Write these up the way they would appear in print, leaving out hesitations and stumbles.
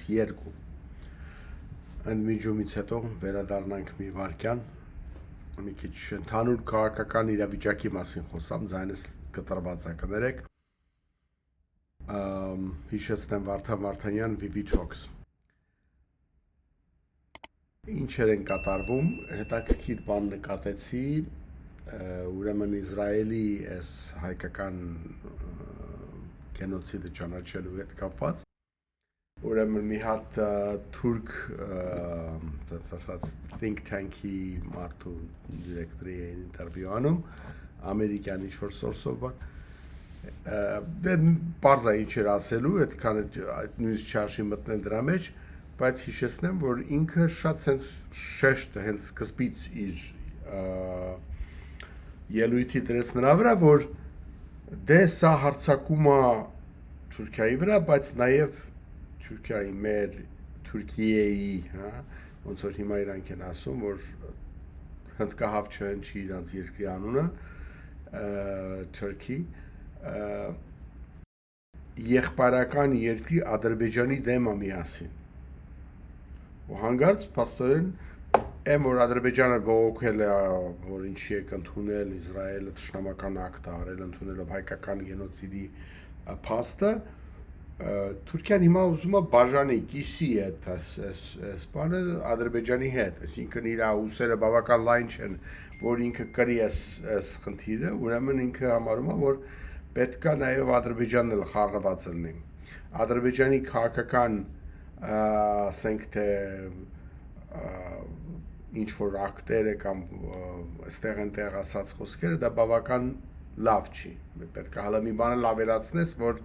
2 ընդմիջումից հետո վերադառնանք մի վարքյան մի քիչ ընդհանուր քաղաքական իրավիճակի մասին խոսամ ձայնս կտրված է կներեք հիշեցնեմ Վարդան Վարդանյան VV Talks ինչեր են կատարվում հետաքրքիր բան նկատեցի ուրեմն Իսրայելի այս հայկական գենոցիդը ճանաչելու հետ կապված ուրեմն մի հատ թուրք ասած think tank-ի մարդու դիրեկտորի էին ինտերվյու անում ամերիկյան ինչ-որ սորսով բան դե պարզ է ինչ էր ասելու այդքան նույնիսկ չարժի մտնել դրա մեջ բայց հիշեցնեմ որ ինքը շատ սենց շեշտ հենց սկզբից իր ելույթի դրեց նրա վրա որ դե սա հարձակում է Թուրքիայի վրա բայց նաև Թուրքիայի մեր Թուրքիայի, հա, ոնց որ հիմա իրանք են ասում, որ հնդկահավ չհնչի իրանց երկրի անունը, Turkey, եղբայրական երկրի Ադրբեջանի դեմ է միասին։ Ու հանգարց փաստորեն եմ որ Ադրբեջանը բողոքել է, որ ինչի եք ընդունել Իսրայելը թշնամական ակտ արել ընդունելով հայկական գենոցիդի փաստը Թուրքիան հիմա ուզում է բաժանի կիսի այս բանը Ադրբեջանի հետ, այսինքն իր ուսերը բավական լայն չեն, որ ինքը կրի այս խնդիրը, ուրեմն ինքը համարում է, որ պետք է նաև Ադրբեջանն էլ խառնված լինի։ Ադրբեջանի քաղաքական, ասենք թե ինչ որ ակտերը կամ այստեղ այնտեղ ասած խոսքերը դա բավական լավ չի, պետք է հələ մի բանը լավերացնես, որ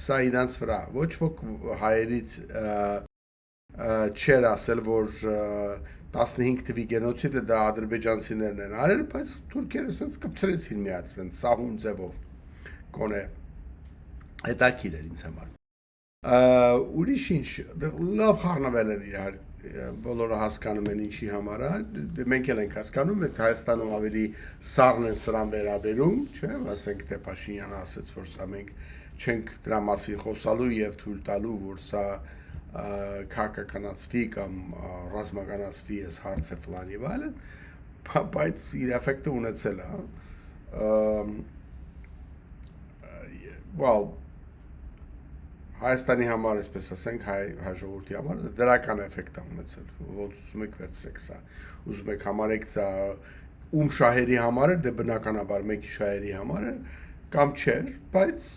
սա իրանց վրա, ոչ ոք հայերից չեր ասել, որ 15 թվի գենոցիդը դա ադրբեջանցիներն են արել, բայց թուրքերը սենց կպցրեցին միած, սենց սահուն ձևով, կոնե, հետաքրքիր էր ինձ համար։ Ուրիշ ինչ, լավ խառնվել էր իրար, բոլորը հասկանում են ինչի համար է, մենք էլ ենք հասկանում, մենք Հայաստանում ավելի սառն են սրան վերաբերում, չէ, ասենք թե Փաշինյանը ասեց, որ սա մենք չենք դրա մասին խոսալու եւ թույլ տալու, որ սա քաղաքականացվի կամ ռազմականացվի այս հարցը ֆլան եւ այլն, բայց իր էֆեկտը ունեցել է, well Հայաստանի համար, այսպես ասենք, հայ ժողովրդի համար դրական էֆեկտ է ունեցել, ոնց ուզում եք վերցրեք սա, ուզում եք համարեք սա ում շահերի համար է, դե բնականաբար մեկի շահերի համար է, կամ չէր, բայց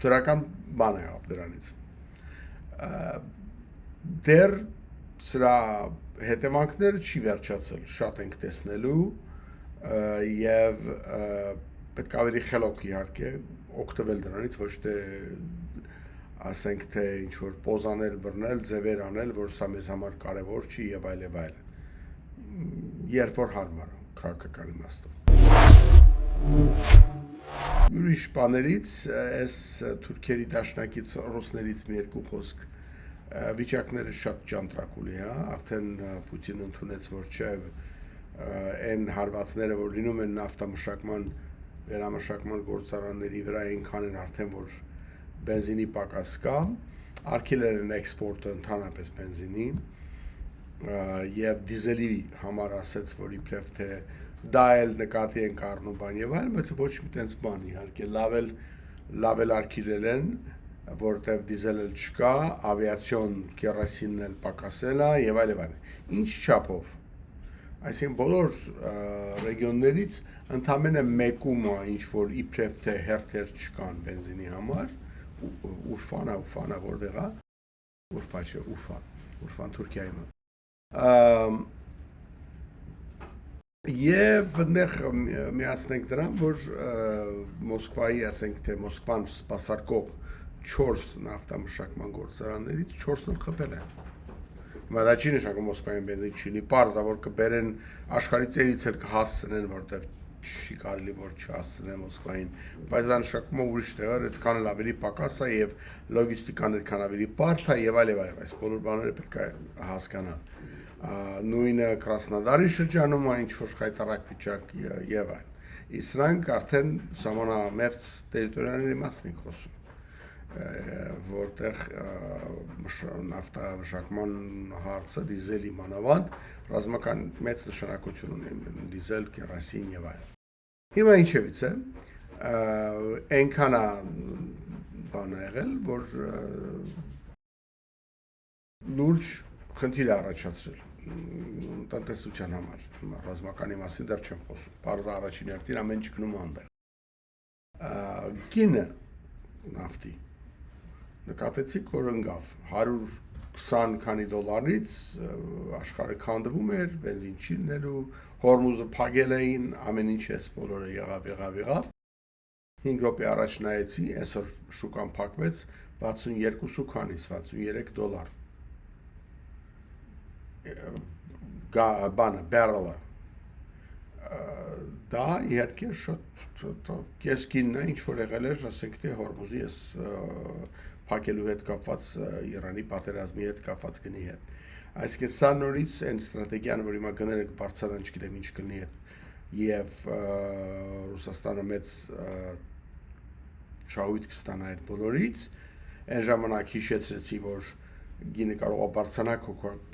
դրական բան է ավ դրանից։ Դեռ սրա հետևանքները չի վերջացել, շատ ենք տեսնելու եւ պետք է ավելի խելոք իհարկե օգտվել դրանից ոչ թե ասենք թե ինչ որ պոզաներ բռնել, ձևեր անել, որ սա մեզ համար կարևոր չի եւ այլ եւ այլ։ Երբ որ հարմար է քաղաքական իմաստով։ Ուրիշ բաներից այս թուրքերի դաշնակից ռուսներից մի երկու խոսք վիճակները շատ ճանտրակուլի է, արդեն Պուտինը ընդունեց որ չէ այն հարվածները որ լինում են նավթամշակման վերամշակման գործարանների վրա այնքան են արդեն որ բենզինի պակաս կա, արգելել են էքսպորտը ընդհանրապես բենզինի եւ դիզելի համար ասեց որ իբրև թե դա էլ նկատի են առնում բան եւ այլն, բայց ոչ մի տենց բան իհարկե լավ էլ արգելել են, որտեւ դիզել էլ չկա, ավիացիոն կերոսինն էլ պակասել է եւ այլ եւ այլն։ Ինչ չափով Այսինքն բոլոր ռեգիոններից ընդամենը մեկում է ինչ որ իբրև թե հերթեր չկան բենզինի համար Ուրֆան որտեղ է Ուրֆա չէ Ուրֆան Թուրքիայի մոտ Եվ այնտեղ միացնենք դրան որ Մոսկվայի ասենք թե Մոսկվան սպասարկող 4 նավթամշակման գործարաններից 4-ն էլ խփել են Դա չի նշանակում Մոսկվայում բենզին չլինի, պարզ է, որ կբերեն աշխարհի ծերից էլ կհասցնեն, որտեղ չի կարելի որ չհասցնեն Մոսկվային, բայց դա նշանակում է ուրիշ տեղեր այդքան էլ ավելի պակաս է եւ լոգիստիկան այդքան ավելի բարդ է եւ այլ, այս բոլոր բաները պետք է հասկանալ։ Նույնը Կրասնոդարի շրջանում է ինչ որ խայտարակ վիճակ եւ այլ։ Իսկ սրանք արդեն սահմանամերձ տերիտորիաների մասին ենք խոսում։ որտեղ նավթամշակման հարցը դիզելի մանավանդ ռազմական մեծ նշանակություն ունի դիզել, կերոսին եւ այլն։ Հիմա ինչևից է այնքան բան ա եղել, որ լուրջ խնդիր է առաջացրել տնտեսության համար։ Ռազմականի մասին դեռ չեմ խոսում։ Բարձր առաջին հերթին ամեն ինչ գնում այնտեղ։ Գինը նավթի նկատեցիք, որ ընկավ 120 քանի դոլարից աշխարհը քանդվում էր, բենզին չի լինելու, հորմուզը փակել էին, ամեն ինչ էս բոլորը եղավ։ 5 րոպե առաջ նայեցի, այսօր շուկան փակվեց 62 քանից 63 դոլար։ Բանը, բերելը։ Դա իհարկե շատ կես գինն է, ինչ որ եղել էր, ասենք թե հորմուզի ես փակելու հետ կապված Իրանի պատերազմի հետ կապված գնի հետ։ Այսինքն սա նորից այն ստրատեգիան, որ հիմա գները կբարձրանան, չգիտեմ ինչ կլինի հետ, եւ Ռուսաստանը մեծ շահույթ կստանա այդ բոլորից, այն ժամանակ հիշեցրեցի, որ գինը կարող է բարձրանալ,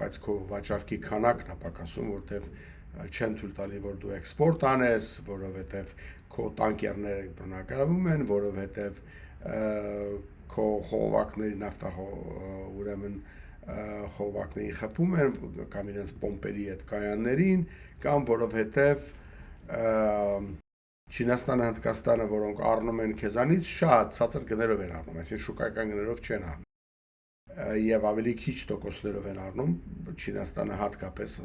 բայց քո վաճառքի քանակն է պակասում, որտեվ չեն թույլ տալի, որ դու էքսպորտ անես, որովհետև քո տանկերները բնակարարվում են, որովհետև քո խողովակների ուրեմն խողովակների խփում են կամ իրենց պոմպերի հետ կայաններին, կամ որովհետև Չինաստանը, Հնդկաստանը, որոնք առնում են քեզանից շատ ցածր գներով են առնում, այսինքն շուկայական գներով չեն առնում։ Եվ ավելի քիչ տոկոսներով են առնում, Չինաստանը հատկապես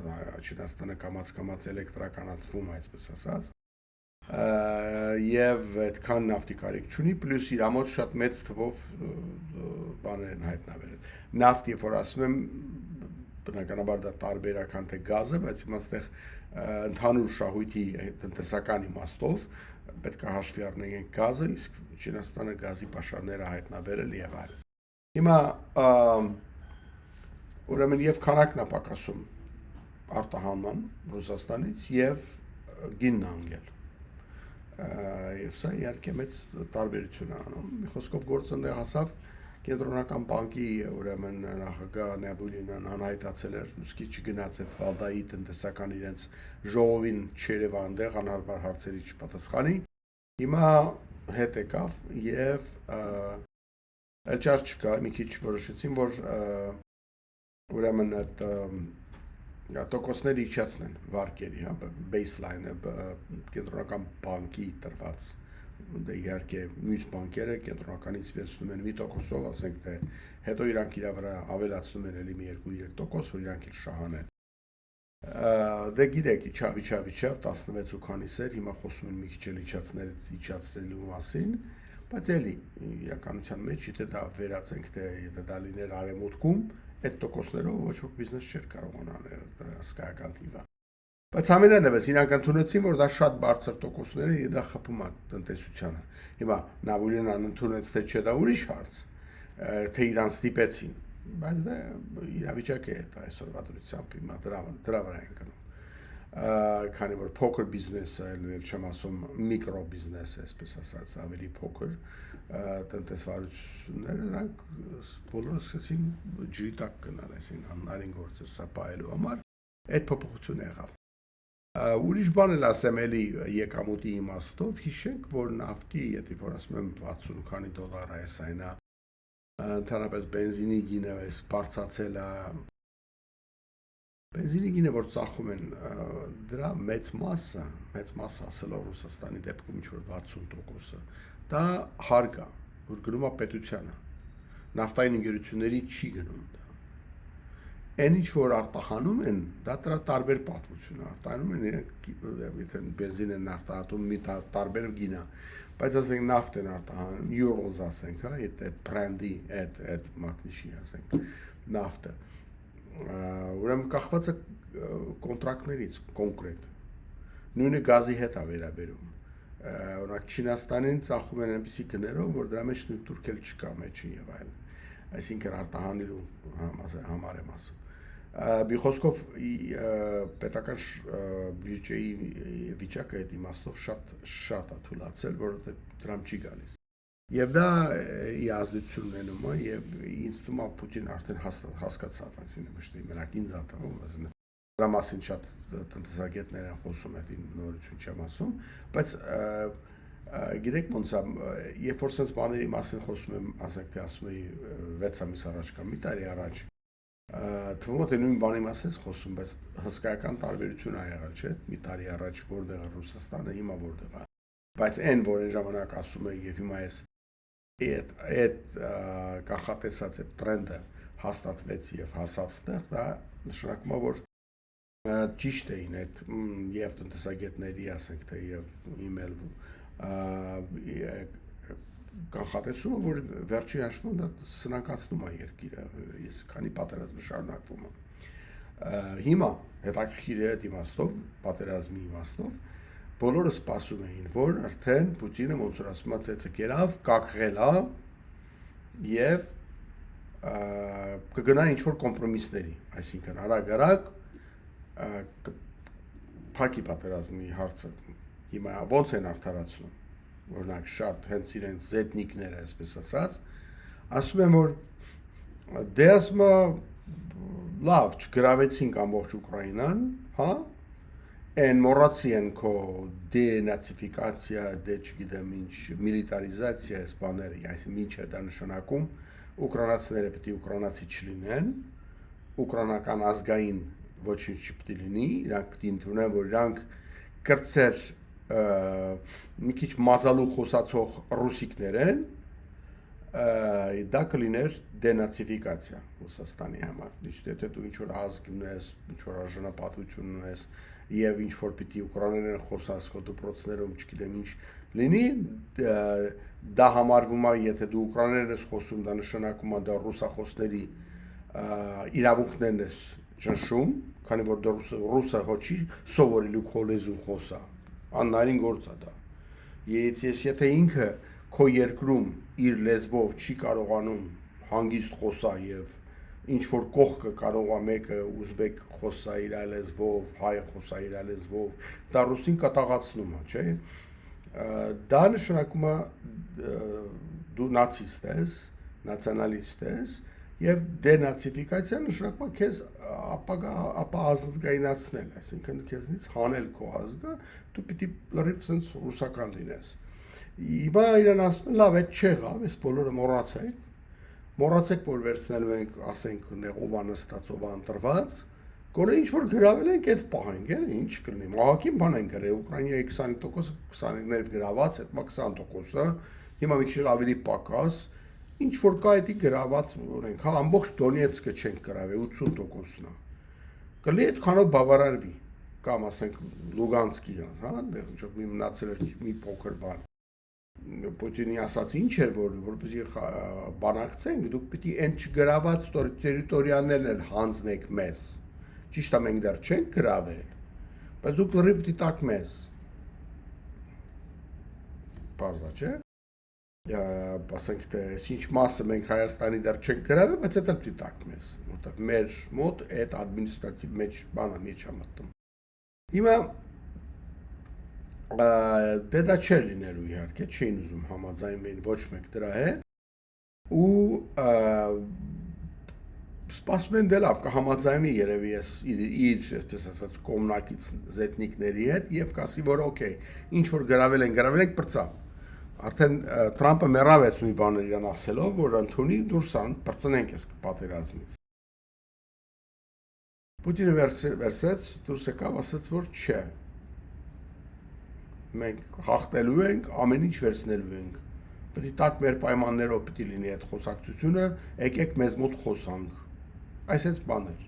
Չինաստանը կամաց էլեկտրականացվում, այսպես ասած, եւ այդքան նավթի կարիք չունի, պլյուս իր մոտ շատ մեծ թվով բաներ են հայտնաբերել։ Նավթ, երբ որ ասում եմ, բնականաբար դա տարբերական թե գազը, բայց իմաստեղ ընդհանուր շահույթի տնտեսական իմաստով պետք է հաշվի առնենք գազը, իսկ Չինաստանը գազի պաշարները հայտնաբերել եւ այլն։ Հիմա ուրեմն եւ քանակն է պակասում արտահանման Ռուսաստանից եւ գինն անգել։ Եվ սա իհարկե մեծ տարբերություն է անում։ Մի խոսքով գործը այնտեղ հասավ կենտրոնական բանկի ուրեմն նախագահ Նաբուլինն անհայտացել էր, ուստի չգնաց այդ Վալդայի տնտեսական իրենց ժողովին չերև այնտեղ անհարմար հարցերի չպատասխանի։ Հիմա հետ եկավ եւ Էլ չկա, մի քիչ որոշեցին, որ ուրեմն այդ տոկոսները իջացնեն վարկերի, հա, baseline-ը կենտրոնական բանկի տրված, դե իհարկե մյուս բանկերը կենտրոնականից վերցնում են մի տոկոսով, ասենք թե հետո իրանք իրա վրա ավելացնում են էլի մի 2-3%, որ իրանք էլ շահանեն։ Դե գիտեք, իջավ 16 ու քանիս էր, հիմա խոսում են մի քիչ էլ իջացնելու մասին, բայց էլի իրականության մեջ եթե դա վերացենք, թե եթե դա լիներ արևմուտքում, այդ տոկոսներով ոչ ոք բիզնես չէր կարողանա անել, հսկայական թիվ է։ Բայց ամենայնիվս իրանք ընդունեցին, որ դա շատ բարձր տոկոսներ է եւ դա խփում է տնտեսությանը։ Հիմա Նաբուլինն ընդունեց, թե չէ, դա ուրիշ հարց, թե իրան ստիպեցին, բայց դա իրավիճակ է դա այսօրվա դրությամբ հիմա դրա վրա են գնում։ Քանի որ փոքր բիզնեսը, էլ չեմ ասում միկրո բիզնես, այսպես ասած, ավելի փոքր տնտեսվարությունները, նրանք բոլորը սկսեցին ջրի տակ գնալ, այսինքն անհնարին գործեր սա պահելու համար, այդ փոփոխությունը եղավ։ Ուրիշ բան էլ ասեմ էլի եկամուտի իմաստով, հիշենք, որ նավթի, եթե որ ասում եմ 60 քանի դոլար է այն է, ընդհանրապես բենզինի գինը էս բարձրացել է, բենզինի գինը որ ծախում են դրա մեծ մասը ասելով Ռուսաստանի դեպքում ինչ որ 60%-ը, դա հարկ է, որ գնում է պետությանը, նավթային ընկերությունների չի գնում դա։ Այն ինչ որ արտահանում են, դա դրա տարբեր պատմություն է, արտահանում են իրենք բենզին են արտահանում մի տարբեր գինա, բայց ասենք նավթ են արտահանում, յուրոզ ասենք, հա, այդ բրենդի, այդ մակնիշի ասենք, նավթը, ուրեմն կախված է կոնտրակտներից կոնկրետ, նույնը գազի հետ է վերաբերում, օրինակ Չինաստանին ծախում են այնպիսի գներով, որ դրա մեջ թուրք էլ չկա մեջը եւ այլն, այսինքն արտահանելու համար եմ ասում։ Մի խոսքով պետական բյուջեի վիճակը այդ իմաստով շատ է թուլացել, որովհետև դրամ չի գալիս։ Եվ դա ազդեցություն ունենում է եւ ինձ թվում է Պուտինը արդեն հասկացավ, այսինքն միշտ մենակ ինձ ատվում, այսինքն դրա մասին շատ տնտեսագետներ են խոսում, այդ նորություն չեմ ասում, բայց գիտեք ոնց է, երբ որ sense բաների մասին խոսում եմ, ասենք թե ասում էի 6 ամիս առաջ կամ մի տարի առաջ, թվում է թե նույն բանի մասին եմ խոսում, բայց հսկայական տարբերություն ա եղել, չէ՞, մի տարի առաջ որտեղ է Ռուսաստանը, հիմա որտեղ է։ Բայց այն որ այն ժամանակ ասում էի եւ հիմա ես այդ կանխատեսած այդ տրենդը հաստատվեց եւ հասավ ստեղ, դա նշանակում է որ ճիշտ էին այդ եւ տնտեսագետների, ասենք թե եւ իմել կանխատեսումը, որ վերջի հաշվում դա սնանկացնում է երկիրը, ես քանի պատերազմը շարունակվում է։ Հիմա հետաքրքիր է այդ իմաստով, պատերազմի իմաստով, բոլորը սպասում էին, որ արդեն Պուտինը ոնց որ ասում է ծեծը կերավ, կակղել է եւ կգնա ինչ-որ կոմպրոմիսների, այսինքն արագ փակի պատերազմի հարցը։ Հիմա ոնց են արդարացնում, օրինակ շատ հենց իրենց զեթնիկները, այսպես ասած, ասում են, որ դե ասում է լավ, չգրավեցինք ամբողջ Ուկրաինան, հա, են մոռացի են քո դենացիֆիկացիա, դե չգիտեմ ինչ, միլիտարիզացիա, այս բաները, այսինքն ինչ է դա նշանակում, ուկրաինացիները պետք է ուկրաինացի չլինեն, ուկրաինական ազգային ոչինչ չպետք է լինի, իրանք պետք է ընդունեն, որ իրանք կրտսեր մի քիչ մազալու խոսացող ռուսիկներ են, դա կլիներ դենացիֆիկացիա Ռուսաստանի համար։ Եթե դու ինչ-որ ազգ ունես, ինչ-որ արժանապատվություն ունես եւ ինչ-որ պիտի ուկրաիներեն խոսած քո դպրոցներում, չգիտեմ ինչ լինի, դա համարվում է, եթե դու ուկրաիներեն ես խոսում, դա նշանակում է դա ռուսախոսների իրավունքներն ես ճնշում, քանի որ դա ռուսը հոչի սովորելու քո լեզուն խոսա, աննարին գործ է դա։ Եթե ինքը քո երկրում իր լեզվով չի կարողանում հանգիստ խոսա եւ ինչ որ կողքը կարող է մեկը ուզբեկ խոսա իր լեզվով, հայ խոսա իր լեզվով, դա ռուսին կատաղացնում է, չէ՞։ Դա նշանակում է դու նացիստ ես, նացիոնալիստ ես եւ դենացիֆիկացիա նշանակում է քեզ ապա ազգայնացնել, այսինքն քեզնից հանել քո ազգը, դու պիտի լրիվ sense ռուսական լինես։ Հիմա իրան ասում են, լավ, այդ չեղավ, այս բոլորը մոռացեք, որ վերցնելու ենք, ասենք, ով անստած, ով անտրված, գոնե ինչ որ գրավել ենք, այդ պահենք, ինչ կլինի, մահակին բան են գրել, Ուկրաինայի 20%, 25-ներ գրաված, հետո 20%-ը, հիմա մի քիչ ավելի պակաս, ինչ որ կա էդի գրաված ունենք, հա, ամբողջ Դոնեցկը չենք գրավել, 80%-ն է։ Կլի այդքանով բավարարվի, կամ ասենք Լուգանսկի, հա, դեռ մի մնացել էր մի փոքր բան։ Պուտինի ասած ինչ էր, որ որպեսզի բանակցենք, դուք պիտի այն չգրաված տերիտորիաներն էլ հանձնեք մեզ։ Ճիշտ է, մենք դեռ չենք գրավել, բայց դուք լրիվ պիտի տաք մեզ։ Պարզ է, չէ՞։ Ասենք թե ինչ մասը մենք Հայաստանի դեռ չենք գրավել, բայց դա պիտի տաք մեզ, որտեղ մեր մոտ այդ ադմինիստրատիվ մեջ բանը մի չի մտնում։ Հիմա դե դա չէր լինելու իհարկե, չէին ուզում համաձայնվեն ոչ մեկ դրա հետ ու սպասում են դե լավ կհամաձայնվի երևի ես իր այսպես ասած կողմնակից զեթնիկների հետ եւ կասի որ օքեյ ինչ որ գրավել են բրծավ արդեն Թրամփը մեռավ այդ մի բաներ իրան ասելով որ ընդունի դուրսան բրծնենք այս պատերազմից Պուտինը վերցրեց դուրս եկավ ասաց որ չէ մենք հաղթելու ենք, ամեն ինչ վերցնելու ենք։ Պետք է տակ մեր պայմաններով պետք է լինի այդ խոսակցությունը, եկեք մեզ մոտ խոսանք։ Այսպես բաներ։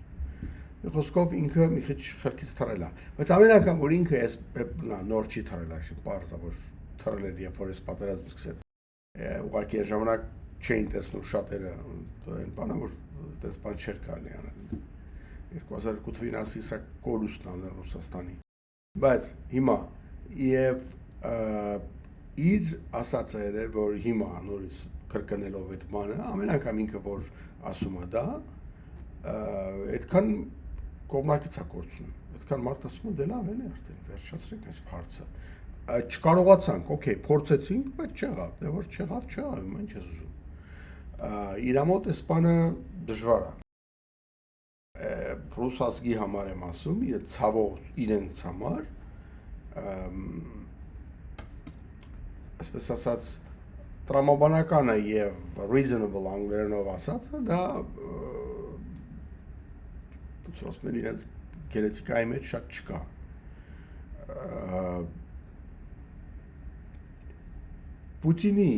Մի խոսքով ինքը մի քիչ խելքից թռել է, բայց ամեն անգամ որ ինքը էս նոր չի թռել, այսինքն պարզա որ թռել էր երբ որ էս պատերազմը սկսեց։ Ուղղակի այն ժամանակ չէին տեսնում շատերը այն բանը որ այդպես բան չէր կարելի անել։ 2002 թվականին ասի սա կորուստն անել Ռուսաստանի։ Բայց հիմա Եվ իր ասածը էր, որ հիմա նորից կրկնելով այդ բանը, ամեն անգամ ինքը որ ասում է դա, այդքան կողմնակից է կորցնում, այդքան մարդ ասում է դե լավ էլի արդեն վերջացրեք այս հարցը, չկարողացանք, օքեյ, փորձեցինք, բայց չեղավ, դե որ չեղավ, հիմա ինչ ես ուզում։ Իրա մոտ էս բանը դժվար է։ Ռուս ազգի համար եմ ասում, ցավով իրենց համար, այսպես ասած, տրամաբանականը եւ reasonable անգլերենով ասածը դա ուսուցմեն իրենց գենետիկայի մեջ շատ չկա։ Պուտինի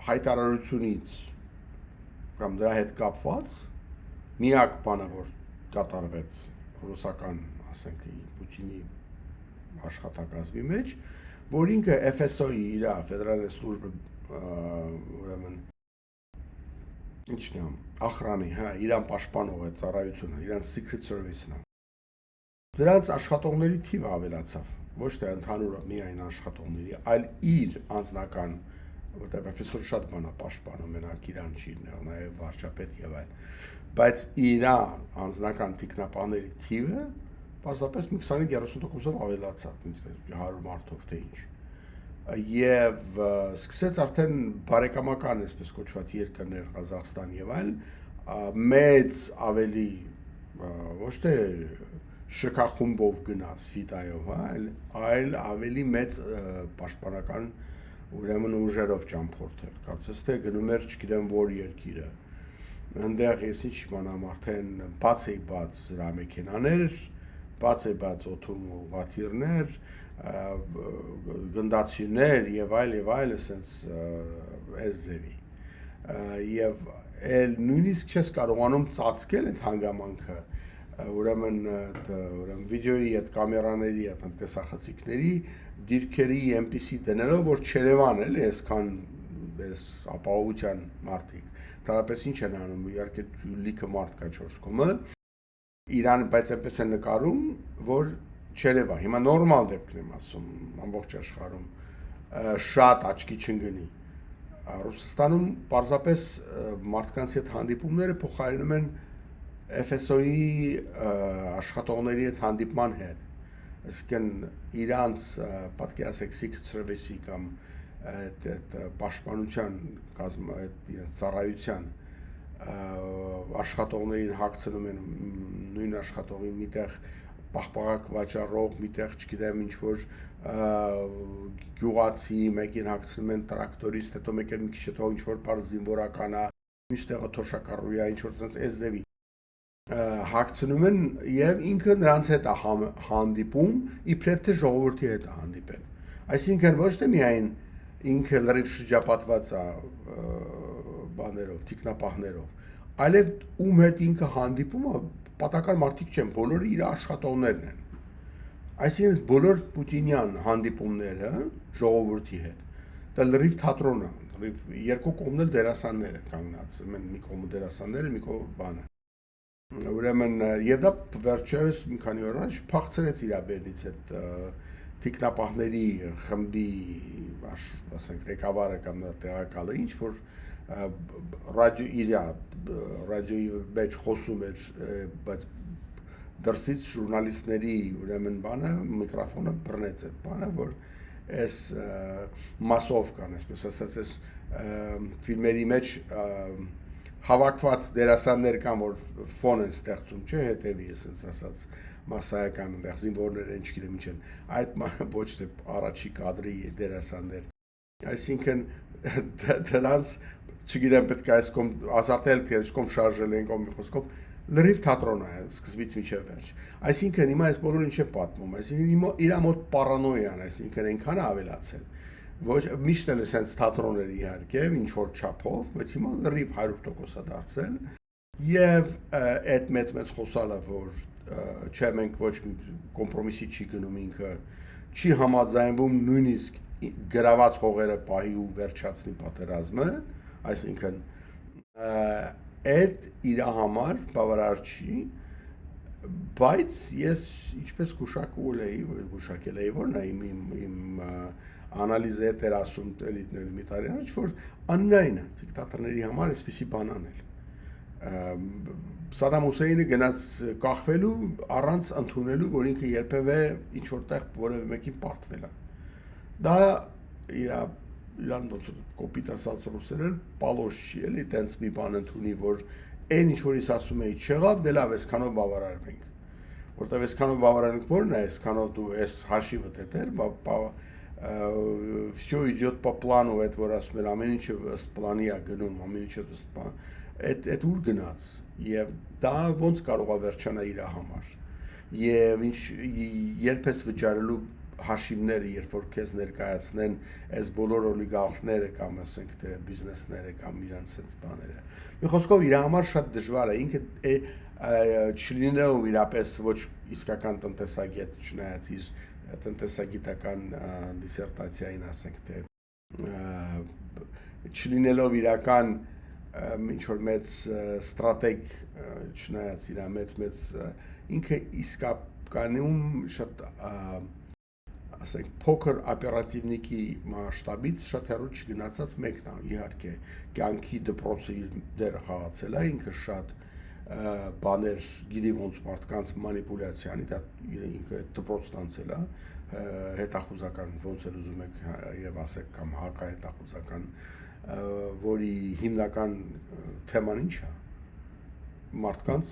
հայտարարությունից կամ դրա հետ կապված միակ բանը, որ կատարվեց ռուսական, ասենք, Պուտինի աշխատակազմի մեջ, որ ինքը FSO-ի իր ֆեդերալ службы ուրեմն ինչն է, ախրանի, իրան պաշտպանող է ծառայությունը, իրան secret service-ն է։ Դրանց աշխատողների թիվը ավելացավ, ոչ թե ընդհանուր միայն աշխատողների, այլ իր անձնական, որտեղ պրոֆեսորը շատ բան է պաշտպանում, մենակ իրան չի, նաև վարչապետ եւ այլ, բայց իր անձնական տիկնապաների թիվը պարզապես մի 25-30%-ով ավելացավ, 100 մարդով թե ինչ։ Եվ սկսեց արդեն բարեկամական, այսպես կոչված երկրներ, Ղազախստան եւ այլ, մեծ ավելի ոչ թե շքախումբով գնաց Սվիտայով, այլ ավելի մեծ պաշտպանական ուրեմն ուժերով ճամփորդել։ Կարծես թե գնում էր, չգիտեմ որ երկիրը։ Այնտեղ ես ինչ իմանամ, արդեն բաց հրամեքենաներ, բաց օդում ուղղաթիռներ, գնդացիներ եւ այլ, ասենց այս ձևի։ Եվ նույնիսկ չես կարողանում ծածկել այդ հանգամանքը, ուրեմն վիդեոյի այդ կամերաների, այդ տեսախցիկների դիրքերի այնպիսի դնելով, որ չերևան էլի այսքան այս ապահովության մարդիկ։ Դարապես ինչ են անում, իհարկե լիքը մարդ կա 4 կողմը, իրան բայց այնպես են նկարում, որ չերևա։ Հիմա նորմալ դեպքն եմ ասում, ամբողջ աշխարհում շատ աչքի չընկնի։ Ռուսաստանում պարզապես մարդկանց հետ հանդիպումները փոխարինում են FSO-ի աշխատողների հետ հանդիպման հետ։ Այսինքն իրանց պատկերացեք secret service-ի կամ այդ պաշտպանության կազմը, այդ իրենց ծառայության աշխատողներին հագցնում են նույն աշխատողին միտեղ պաղպաղակ վաճառող, միտեղ չգիտեմ ինչ որ գյուղացի, մեկին հագցնում են տրակտորիստ, հետո մեկը մի քիչ հետո ինչ որ բարձ զինվորական է, միշտեղը թոշակառուի է, ինչ որ sense այս ձևի հագցնում են եւ ինքը նրանց հետ է հանդիպում, իբրև թե ժողովրդի հետ է հանդիպել։ Այսինքն ոչ թե միայն ինքը լրիվ շրջապատված է բաներով, տիկնապահներով, այլև ում հետ ինքը հանդիպում է, պատական մարդիկ չեն, բոլորը իր աշխատողներն են։ Այսինքն բոլոր պուտինյան հանդիպումները ժողովրդի հետ, դա լրիվ թատրոն է, լրիվ երկու կողմն էլ դերասաններ են կանգնած, մի կողմը դերասանները, մի կողմը բանը։ Ուրեմն եւ դա վերջերս մի քանի օր առաջ փախցրեց իր բերնից այդ տիկնապահների խմբի, ասենք, ղեկավարը կամ տեղակալը, ինչ որ ռադիոյի մեջ խոսում էր, բայց դրսից ժուրնալիստների ուրեմն բանը, միկրոֆոնը բռնեց այդ բանը, որ այս մասովկան, այսպես ասած, այս ֆիլմերի մեջ հավաքված դերասաններ կան, որ ֆոն են ստեղծում, չէ, հետևի, ասենց ասած, մասսայական զինվորներ են, չգիտեմ ինչ են, այդ ոչ թե առաջի կադրի դերասաններ։ Այսինքն դրանց, չգիտեմ, պետք է այս կողմ ազատել, թե այս կողմ շարժել են, կողմի խոսքով, լրիվ թատրոն է, սկզբից մինչև վերջ։ Այսինքն հիմա այս բոլորը ինչ է պատմում, այսինքն իր մոտ պարանոյան, այսինքն այնքան ավելացել, ոչ միշտ էլ sense թատրոններ իհարկե, ինչ որ չափով, բայց հիմա լրիվ 100% է դարձել, եւ այդ մեծ խոսալը, որ չէ մենք ոչ մի կոմպրոմիսի չի գնում ինքը, չի համաձայնվում նույնիսկ գրաված հողերը պահի ու վերջացնի պատերազմը, այսինքն այդ իր համար բավարար չի, բայց ես ինչպես գուշակել էի, որ նա իմ անալիզը հետ էր ասում էլիտների մի տարի առաջ, որ աննային է դիկտատորների համար այսպիսի բան անել։ Սադամ Հուսեյնը գնաց կախվելու առանց ընդունելու, որ ինքը երբևէ ինչ որտեղ որևէ մեկին պարտվել է։ Դա իրան ոնց որ կոպիտ ասած ռուսերեն պալոշ չի էլի, տենց մի բան ընդունի, որ այն ինչ որ ես ասում էի չեղավ, դե լավ, այսքանով բավարարվենք։ Որտեվ այսքանով բավարարենք որն է, այսքանով դու այս հաշիվը դետեր, все идет по плану, այդ որ ասում են ամեն ինչը ըստ պլանի է գնում, ամեն ինչը ըստ պլան, այդ ուր գնաց, եւ դա ոնց կարող է վերջանալ իր համար։ Եվ ինչ երբ ես վճարելու հաշիվները, երբ որ քեզ ներկայացնեն այս բոլոր օլիգարխները կամ ասենք թե բիզնեսները կամ իրանց sense բաները։ Մի խոսքով իր համար շատ դժվար է, ինքը չլինելով իրապես ոչ իսկական տնտեսագետ, չնայած իր տնտեսագիտական դիսերտացիային ասենք թե չլինելով իրական ինչ որ մեծ ստրատեգ, չնայած իր մեծ ինքը իսկականում շատ ասենք փոքր օպերատիվնիկի մասշտաբից շատ հեռու չգնացած մեկն է, իհարկե կյանքի դպրոցը իր դերը խաղացել է, ինքը շատ բաներ գիտի ոնց մարդկանց մանիպուլյացիա անի, դա ինքը դպրոցն անցել է, հետախուզական ոնց էլ ուզում եք եւ ասեք կամ հակահետախուզական, որի հիմնական թեման ինչ է, մարդկանց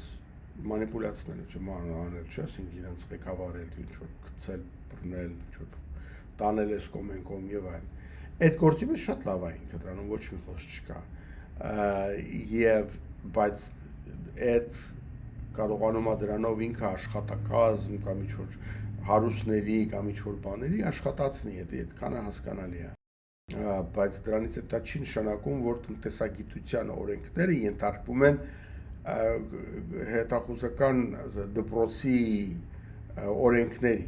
մանիպուլյացիաները, չանել չէ, ասենք իրենց ղեկավարել, ինչ որ գցել, բռնել, ինչ որ տանել էս կոմ եւ այլն։ Այդ գործի մեջ շատ լավ է ինքը, դրանում ոչ մի խոսք չկա։ Եվ բայց այդ կարողանում է դրանով ինքը աշխատակազմ կամ ինչ որ հարուստների կամ ինչ որ բաների աշխատացնի, այդքանը հասկանալի է։ Բայց դրանից դա չի նշանակում, որ տնտեսագիտության օրենքները ենթարկվում են հետախուզական դպրոցի օրենքների,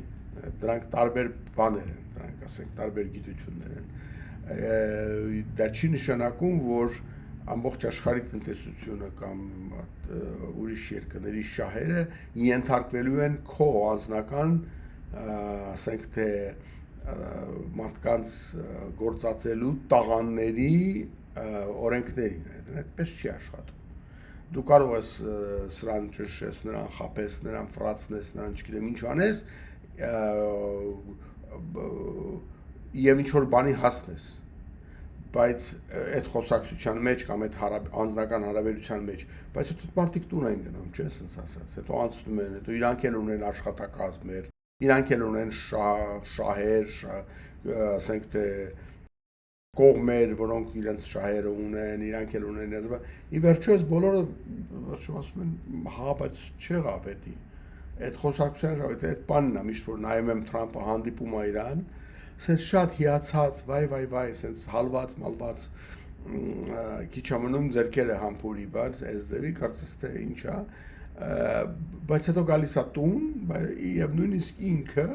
դրանք տարբեր բաներ են, դրանք ասենք տարբեր գիտություններ են, դա չի նշանակում, որ ամբողջ աշխարհի տնտեսությունը կամ ուրիշ երկրների շահերը ենթարկվելու են քո անձնական, ասենք թե մարդկանց գործածելու տաղանների օրենքներին, այդպես չի աշխատում։ Դու կարող ես սրան ճնշես, նրան խաբես, նրան ֆրացնես, նրան չգիտեմ ինչ անես, եւ ինչ որ բանի հասնես, բայց այդ խոսակցության մեջ կամ այդ անձնական հարաբերության մեջ, բայց այդ մարդիկ տուն են գնում, չէ՞, ասած ասած, հետո անցնում են, հետո իրանք էլ ունեն աշխատակազմեր, իրանք էլ ունեն շահեր, ասենք թե կողմեր, որոնք իրենց շահերը ունեն, իրանք էլ ունեն, ի վերջո այս բոլորը ասում են, հա, բայց չեղա պետք է։ Այդ խոսակցության այդ բանն է, միշտ որ նայում եմ Թրամփը հանդիպում է իրան, սենց շատ հիացած, վայ, սենց հալված, մալված, քիչ ամնում ձերքերը համբուրի, բայց այս ձևի կարծես թե ինչ է, բայց հետո գալիս է տուն, եւ նույնիսկ ինքը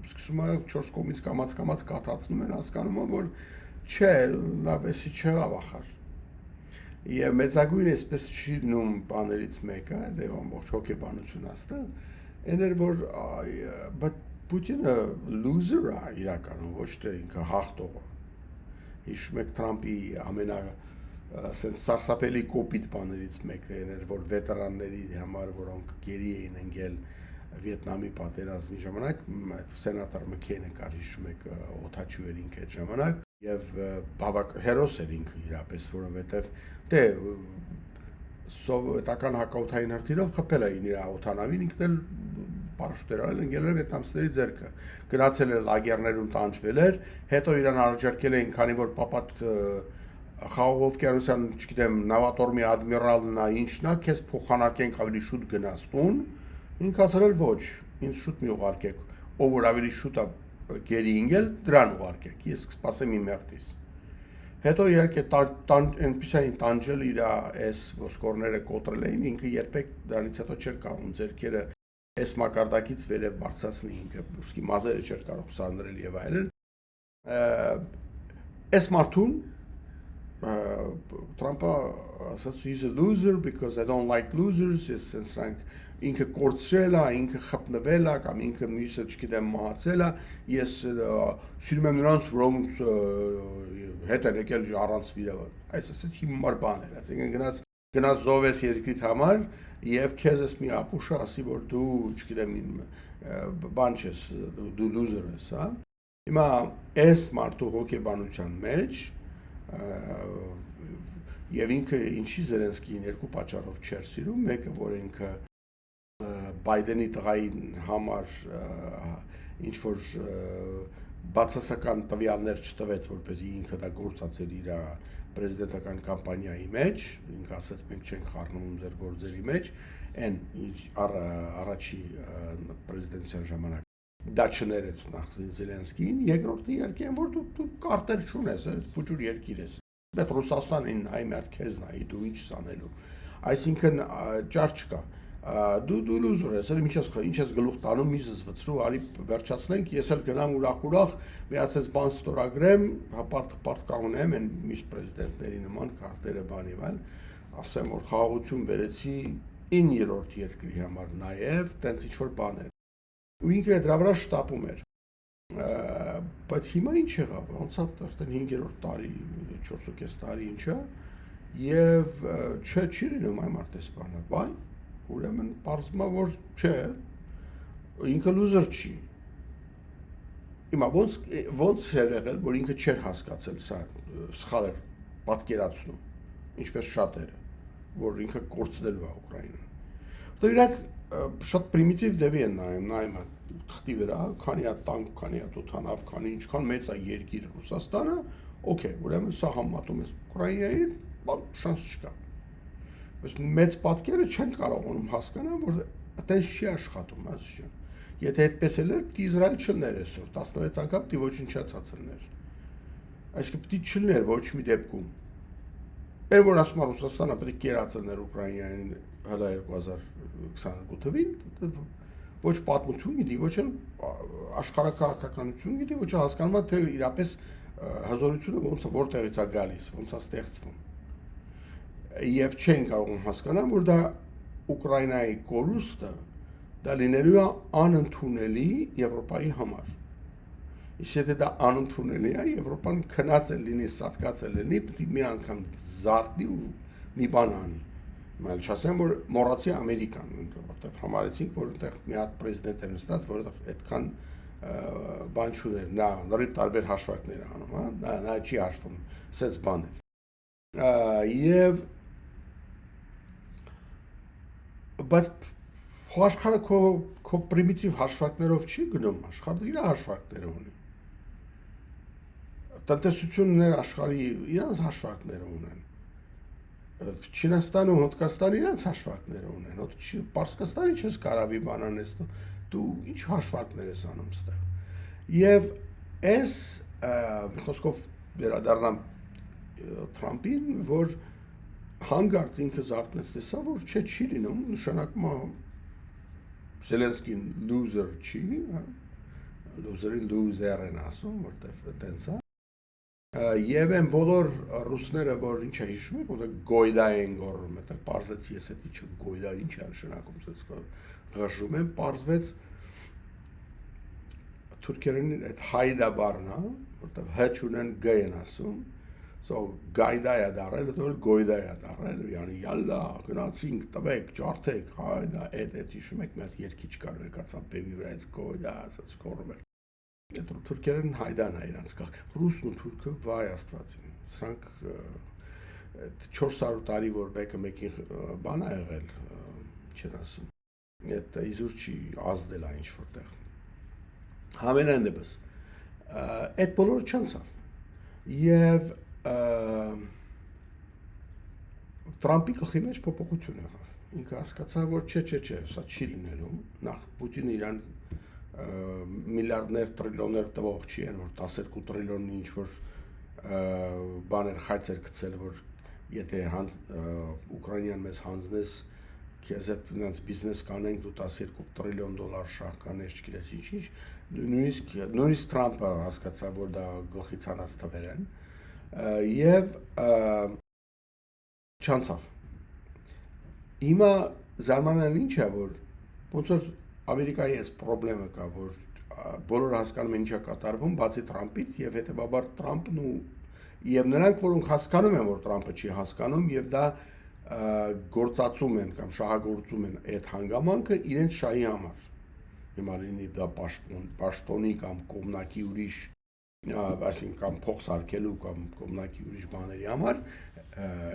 սկսում է 4 կողմից կամաց կաթացնում են, հասկանում է, որ չէ, լավ, էսի չեղավ ախար։ Եվ մեծագույն այսպես չի լինում բաներից մեկը, դե ամբողջ հոգեբանությունը աստա, այն էր, որ Պուտինը loser է իրականում, ոչ թե ինքը հաղթողը։ Հիշում եք Թրամփի սենց սարսափելի կոպիտ բաներից մեկն էր, որ վետերանների համար, որոնք գերի էին ընկել Վիետնամի պատերազմի ժամանակ, սենատոր Մքեյնը կար, հիշում եք, օդաչու էր ինքը այդ ժամանակ, եւ բավակ հերոս էր ինքը իրապես, որովհետեւ դե սովետական հակաօդային հրթիռով խփել էին իր օդանավին, ինքն էլ պարաշուտեր արել, ընկել էր վիետնամցիների ձեռքը, գնացել էր լագերներում տանջվել էր, հետո իրան առաջարկել էին, քանի որ պապատ Խաղաղ օվկիանոսյան, չգիտեմ, նավատորմի ադմիրալն է, ինչն է, քեզ փոխանակենք ավելի շուտ գնաս տուն, ինքը ասել էր ոչ, ինձ շուտ մի ուղարկեք, ով որ ավելի շուտ է գերի ինգել, դրան ուղարկեք, ես կսպասեմ իմ հերթից։ Հետո իհարկե այնպիսային տանջել իր այս ոսկորները կոտրել էին, ինքը երբեք դրանից հետո չէր կարող ձեռքերը այս մակարդակից վերև բարձրացնի, ինքը ուստի մազերը չէր կարող սանրել եւ այլն։ Այս մարդուն Trump-ը ասաց he's a loser because I don't like losers, սրանք ինքը կորցրել է, ինքը խփնվել է կամ ինքը մյուսը չգիտեմ մահացել է, ես սիրում եմ նրանց, որոնց հետ են եկել առանց վիրավորել։ Այս ասած հիմար բան էր, ասենք գնաս զոհես երկրիդ համար եւ քեզ էս մի ապուշը ասի որ դու, չգիտեմ, բան չես, դու loser ես, հա։ Հիմա այս մարդու հոգեբանության մեջ եւ ինքը ինչի Զելենսկիին երկու պատճառով չէր սիրում, մեկը որ ինքը Բայդենի տղային համար ինչ որ բացասական տվյալներ չտվեց, որպեսզի ինքը դա գործածեր իր պրեզիդենտական կամպանիայի մեջ, ինքը ասաց մենք չենք խառնում ձեր գործերի մեջ, այն առաջի պրեզիդենտության ժամանակ դա չներեց նախ Զելենսկին, երկրորդը իհարկե են որ դու կարտեր չունես, փոքր երկիր ես։ Բայց Ռուսաստանին այ մի հատ քեզ նայի, դու ինչ ես անելու։ Այսինքն ճար չկա։ Դու լուզր ես, ինչ ես գլուխ տանում, մի զզվցրու, արի վերջացնենք, ես էլ գնամ ուրախ, միացած բան ստորագրեմ, հապարտ կանեմ, այն միշտ պրեզիդենտների նման կարտերը բանի վայլ, ասեմ որ խաղաղություն վերեցի 9-րդ երկրի համար նաև, տենց ինչ-որ բաներ։ Ու ինքը դրա վրա շտապում էր։ Բայց հիմա ինչ եղավ, անցավ արդեն 5-րդ տարի, 4.5 տարի ինչա, եւ չի լինում այ մարտեսպանը, բայ ուրեմն պարզվում է որ չէ, ինքը լուզեր չի։ Հիմա ոնց էր եղել, որ ինքը չէր հասկացել սա սխալ էր պատկերացնում, ինչպես շատերը, որ ինքը կորցնելու է Ուկրաինան։ Դե իրանք շատ պրիմիտիվ ձևի են նայում թղթի վրա, քանի հատ տանկ, քանի հատ օդանավ, քանի ինչքան մեծ է երկիր Ռուսաստանը, օքեյ, ուրեմն սա համատում ես Ուկրաինայի, բան շանս չկա։ Բայց մեծ պատկերը չեն կարողանում հասկանալ, որ այդպես չի աշխատում, ասում։ Եթե այդպես էլ էր, պիտի Իսրայել չլներ այսօր, 16 անգամ պիտի ոչնչացած լիներ։ Այսինքն պիտի չլներ ոչ մի դեպքում։ Այն որ ասում է Ռուսաստանը պետք է կերածներ Ուկրաինային հələ 2022 թվին, ոչ պատմություն գիտի, ոչ էլ աշխարհակահաղականություն գիտի, ոչ էլ հասկանում է թե իրապես հզորությունը ոնց է որտեղից է գալիս, ոնց է ստեղծվում։ Եվ չեն կարող հասկանալ, որ դա Ուկրաինայի կորուստը դա լինելու է անընդունելի Եվրոպայի համար։ Իսկ եթե դա անընդունելի է, Եվրոպան քնած է լինի, սատկած է լինի, պետք է մի անգամ զարթի ու մի բան անի։ Մայլ չասեմ, որ մոռացի Ամերիկան, որտեղ համարեցինք, որ այնտեղ մի հատ պրեզիդենտ է նստած, որովհետև այդքան բան չուներ, նա նորից տարբեր հաշվարկներ է անում, հա, նա չի հաշվում, սենց բաներ։ Եվ բայց աշխարհը քո պրիմիտիվ հաշվարկներով չի գնում, աշխարհը իր հաշվարկները ունի։ Տնտեսություններ աշխարհի իրենց հաշվարկները ունեն։ Չինաստանը ու Հնդկաստանը իրենց հաշվարկները ունեն, հոտ Պարսկաստանի չես կարավի բանանես, դու ինչ հաշվարկներ ես անում ստեղ։ Եվ այս խոսքով վերադառնամ Թրամփին, որ հանգարց ինքը զարթնեց տեսա, որ չի լինում, նշանակում է Զելենսկին լուզեր չի, լուզերին լուզեր են ասում, որտեղ տենց է։ Եվ են բոլոր ռուսները, որ ինչ է հիշում եք, որ գոյդա են գոռում, այդտեղ պարզեցի ես այդ ինչը գոյդա ինչ է նշանակում, ցած ղժում են, պարզվեց թուրքերեն այդ հայդա բառն է, որտեղ հ չունեն գ են ասում, so գայդա է դարել, հետո գոյդա է դարել, yani yalla գնացինք, տվեք, ջարդեք, հայդա, այդ հիշում եք, մի հատ երկիչ կար, եկածա բեբի վրայից գոյդա, ասած կոռում էր։ Այդ թուրքերեն հայդան է իրանց կախ, ռուսն ու թուրքը վայ աստված են, սրանք 400 տարի որ մեկը մեկին բան է եղել, չեն ասում, այդ իզուր չի ազդել է ինչ որտեղ, համենայն դեպս, այդ բոլորը չանցավ, և Թրամփի գլխի մեջ փոփոխություն եղավ, ինքը հասկացավ, որ չէ, սա չի լինելու, նախ Պուտինը իրան միլիարդներ, տրիլիոններ տվող չի են, որ 12 տրիլիոնի ինչ-որ բաներ խայծ էր գցել, որ եթե Ուկրաինան մեզ հանձնես, քեզ հետ նրանց բիզնես կանենք, դու 12 տրիլիոն դոլար շահ կանես, չգիտես ինչ, նույնիսկ Թրամփը հասկացավ, որ դա գլխից հանած թվեր են, և չանցավ։ Հիմա զարմանալին ինչ է, որ ոնց որ Ամերիկայի այս պրոբլեմը կա, որ բոլորը հասկանում են ինչ է կատարվում, բացի Թրամփից, եւ հետեւաբար Թրամփն եւ նրանք, որոնք հասկանում են, որ Թրամփը չի հասկանում, եւ դա գործածում են կամ շահագործում են այդ հանգամանքը իրենց շահի համար։ Հիմա լինի դա պաշտոնի կամ կողմնակի ուրիշ այսինքն կամ փող սարքելու կամ կողմնակի ուրիշ բաների համար,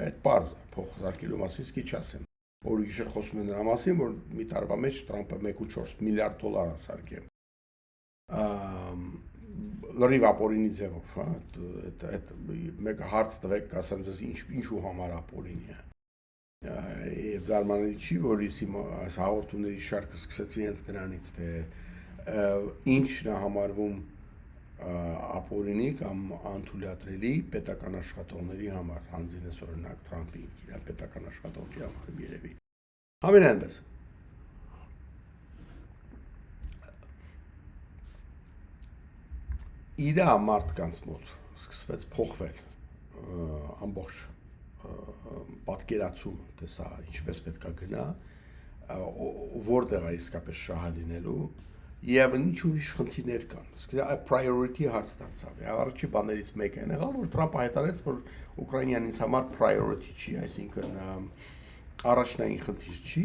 այդ բարձ փող սարքելու մասին քիչ ասեմ։ Օրը գիշեր խոսում են նրա մասին, որ մի տարվա մեջ Թրամփը 1.4 միլիարդ դոլար է սարքել։ Լրիվ ապօրինի ձևով, հա, այդ մեկը հարց տվեք, ասեմ ձեզ ինչու համար ապօրինի է։ Եվ զարմանալի չի, որ այս հաղորդումների շարքը սկսեցի հենց դրանից, թե ինչն է համարվում ապօրինի կամ անթույլատրելի պետական աշխատողների համար, հանձինես օրինակ Թրամփի իր պետական աշխատողների համար երևի։ Համենայնպես իր մարդկանց մոտ սկսվեց փոխվել ամբողջ պատկերացումը, թե սա ինչպես պետք է գնա, որտեղ է իսկապես շահը լինելու եւ ինչ ուրիշ խնդիրներ կան։ Իսկ priority հարց դարձավ։ Առաջի բաներից մեկը այն եղավ, որ Թրամփը հայտարարեց, որ Ուկրաինան ինձ համար priority չի, այսինքն առաջնային խնդիր չի։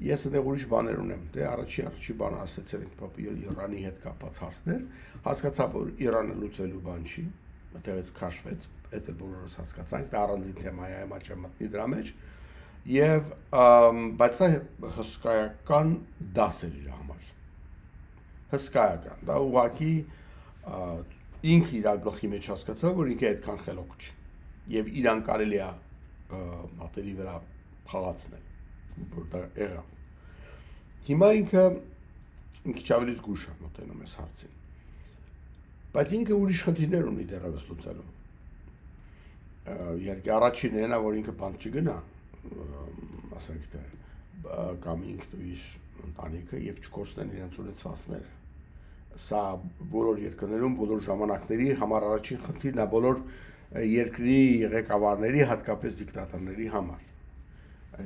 Ես այդտեղ ուրիշ բաներ ունեմ։ Դե առաջի բանը ասացել ենք Իրանի հետ կապված հարցներ, հասկացա, որ Իրանը լուծելու բան չի, այդտեղից քաշվեց, այդ էլ բոլորս հասկացանք, դա առանձին թեմա է, այո, չեմ մտնի դրա մեջ։ Եվ բայց սա հսկայական դաս էր իր համար։ Հսկայական, դա ուղղակի ինքը իր գլխի մեջ հասկացավ, որ ինքը այդքան խելոք չի։ Եվ իրան կարելի է մատերի վրա խաղացնել, որ դա եղավ։ Հիմա ինքը մի քիչ ավելի զգուշ է մոտենում այս հարցին։ Բայց ինքը ուրիշ խնդիրներ ունի դեռևս լուծելու։ Իհարկե առաջինն է, որ ինքը բանտ չգնա, ասենք թե կամ ինքն ու իր ընտանիքը եւ չկորցնեն իրենց ունեցվածները։ Սա բոլոր երկրներում, բոլոր ժամանակների համար առաջին խնդիրն է բոլոր երկրի ղեկավարների, հատկապես դիկտատորների համար։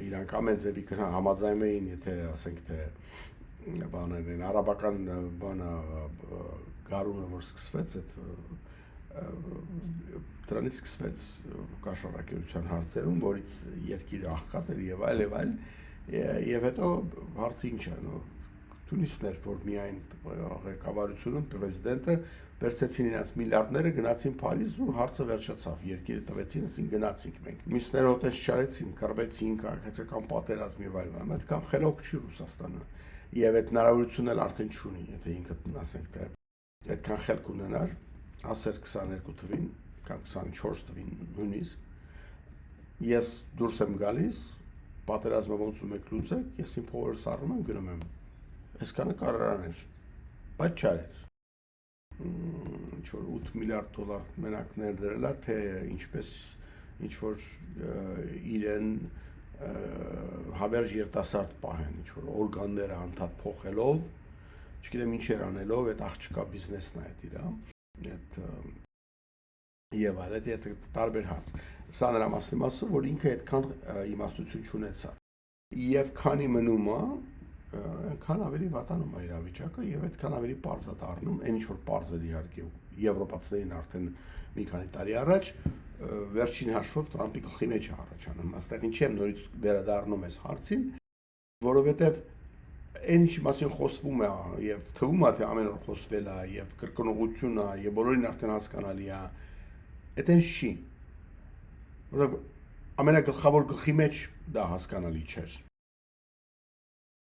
Իրանք ամեն ձևի համաձայն էին, եթե ասենք թե բաներ են, արաբական բանը գարունը որ սկսվեց, դրանից սկսվեց կաշառակերության հարցերում, որից երկիրը աղքատ էր եւ այլ, եւ հետո հարցը ինչ է, Թունիսներ, որ միայն ղեկավարությունում պրեզիդենտը վերցեցին իրաց միլիարդները, գնացին Փարիզ ու հարցը վերջացավ, երկիրը տվեցին, ասին գնացինք մենք։ Մյուսները հոտես չարեցին, կռվեցին, քաղաքացիական պատերազմ եւ այլն, այդքան խելոք չի Ռուսաստանը։ Եվ այդ հնարավորությունն էլ արդեն չունի, եթե ինքը ասենք թե այդքան խելք ունենար, ասեր 22 թվին կամ 24 թվին նույնիսկ ես դուրս եմ գալիս, պատերազմը ոնց ու մեկ լուծեք, ես իմ փողերս առնում եմ, գնում եմ։ Այսքանը կարողան էր, բայց չարեց։ Ինչ-որ 8 միլիարդ դոլար մենակ ներդրել է, թե ինչպես ինչ-որ իրեն հավերժ երիտասարդ պահեն, ինչ-որ օրգանները անդադ փոխելով, չգիտեմ ինչեր անելով, այդ աղջկա բիզնեսն է այդ իրա, եւ այլն, այդ տարբեր հարց։ Սա նրա մասին ասում, որ ինքը այդքան իմաստություն չունեցավ։ Եվ քանի մնում է, այնքան ավելի վատանում է իրավիճակը եւ այդքան ավելի պարզ է դառնում, այն ինչ որ պարզ էր իհարկե եվրոպացիներին արդեն մի քանի տարի առաջ, վերջին հաշվով Թրամփի գլխի մեջ է առաջանում։ Այստեղ ինչի եմ նորից վերադառնում այս հարցին, որովհետեւ այն ինչի մասին խոսվում է եւ թվում է թե ամեն օր խոսվել է եւ կրկնողություն է եւ բոլորին արդեն հասկանալի է, այդեն չի։ Որովհետեւ ամենագլխավոր գլխի մեջ դա հասկանալի չէր։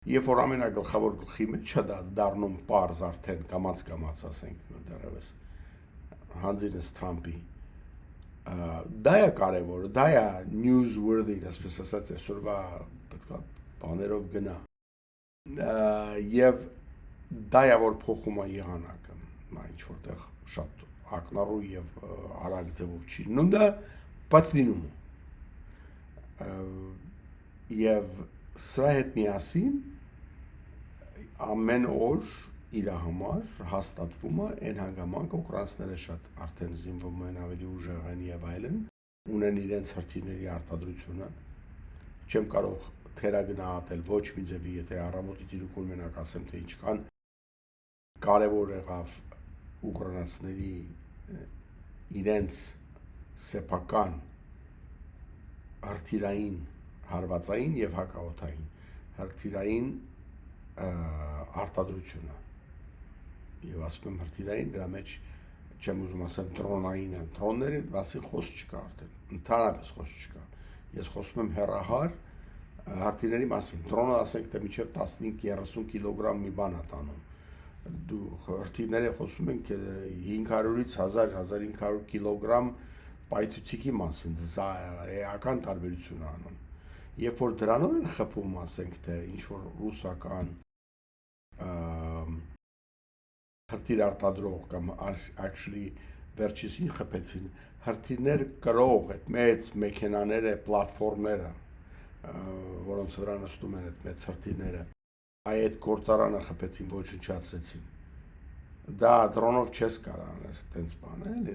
Երբ որ ամենագլխավոր գլխի մեջ է դա դառնում պարզ արդեն կամաց, ասենք դեռևս հանձինս Թրամփի, դա է կարևորը, դա է newsworthy, այսպես ասած, այսօրվա պետք է բաներով գնա։ Եվ դա է որ փոխում է եղանակը, ինչ որտեղ շատ ակնառու եւ արագ ձևով չի լինում դա, բայց լինում է։ Եվ սրա հետ միասին ամեն օր իր համար հաստատվում է այն հանգամանքը, ուկրաինացիները շատ արդեն զինվում են, ավելի ուժեղ են եւ այլն, ունեն իրենց հրթիռների արտադրությունը։ Չեմ կարող թերագնահատել ոչ մի ձևի, եթե առավոտի դիրքում մենակ ասեմ, թե ինչքան կարևոր եղավ ուկրաինացիների իրենց սեփական հրթիռային հարվածային եւ հակաօդային հրթիռային արտադրությունը եւ ասում եմ հրթիռային դրա մեջ չեմ ուզում ասեմ դրոնային են, դրոնների մասին խոսք չկա արդեն, ընդհանրապես խոսք չկա։ Ես խոսում եմ հեռահար հարտիների մասին, դրոնը ասենք թե մինչև 15-30 կիլոգրամ մի բան է տանում։ Դու հարտիները խոսում ենք 500-ից 1000-1500 կիլոգրամ պայթուցիկի մասին, դա էական տարբերություն է անում։ Երբ որ դրանով են խփում, ասենք թե ինչ որ ռուսական հրթիռ արտադրող կամ actually վերջիսին խփեցին հրթիռներ կրող այդ մեծ մեքենաները, պլատֆորմները, որոնց վրա նստում են այդ մեծ հրթիռները, այդ գործարանը խփեցին, ոչնչացրեցին։ Դա դրոնով չես կարող անես այդպես բան, էլի,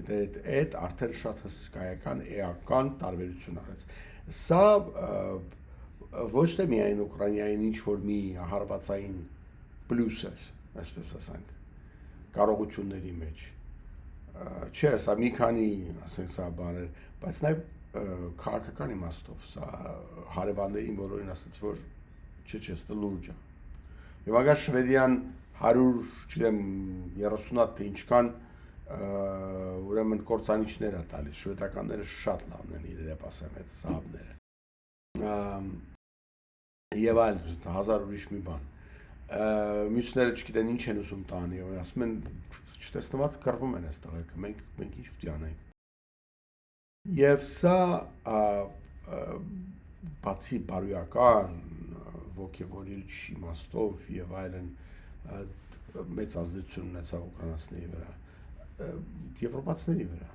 այդ արդեն շատ հսկայական էական տարբերություն արեց։ Սա ոչ թե միայն Ուկրաինային ինչ որ մի հարվածային պլյուս էր, այսպես ասենք, կարողությունների մեջ։ Չէ, սա մի քանի, ասենք, սա բաներ, բայց նաև քաղաքական իմաստով, սա հարևաններին բոլորին ասաց, որ չէ, դա լուրջ է։ Եվ անգամ Շվեդիան 100, չգիտեմ, 30-ատ թե ինչքան ուրեմն կործանիչներ է տալիս, շվեդականները շատ լավն են իրենց ասեմ այդ սաբները։ Եվ այլ, հազար ուրիշ մի բան։ Մյուսները չգիտեն ինչ են ուզում տանի, ասում են չտեսնված կռվում են այս տղերքը, մենք ինչ պիտի անենք։ Եվ սա բացի բարոյական ոգևորիչ իմաստով եւ այլն մեծ ազդեցություն ունեցավ ուկրաինացիների վրա, եվրոպացիների վրա։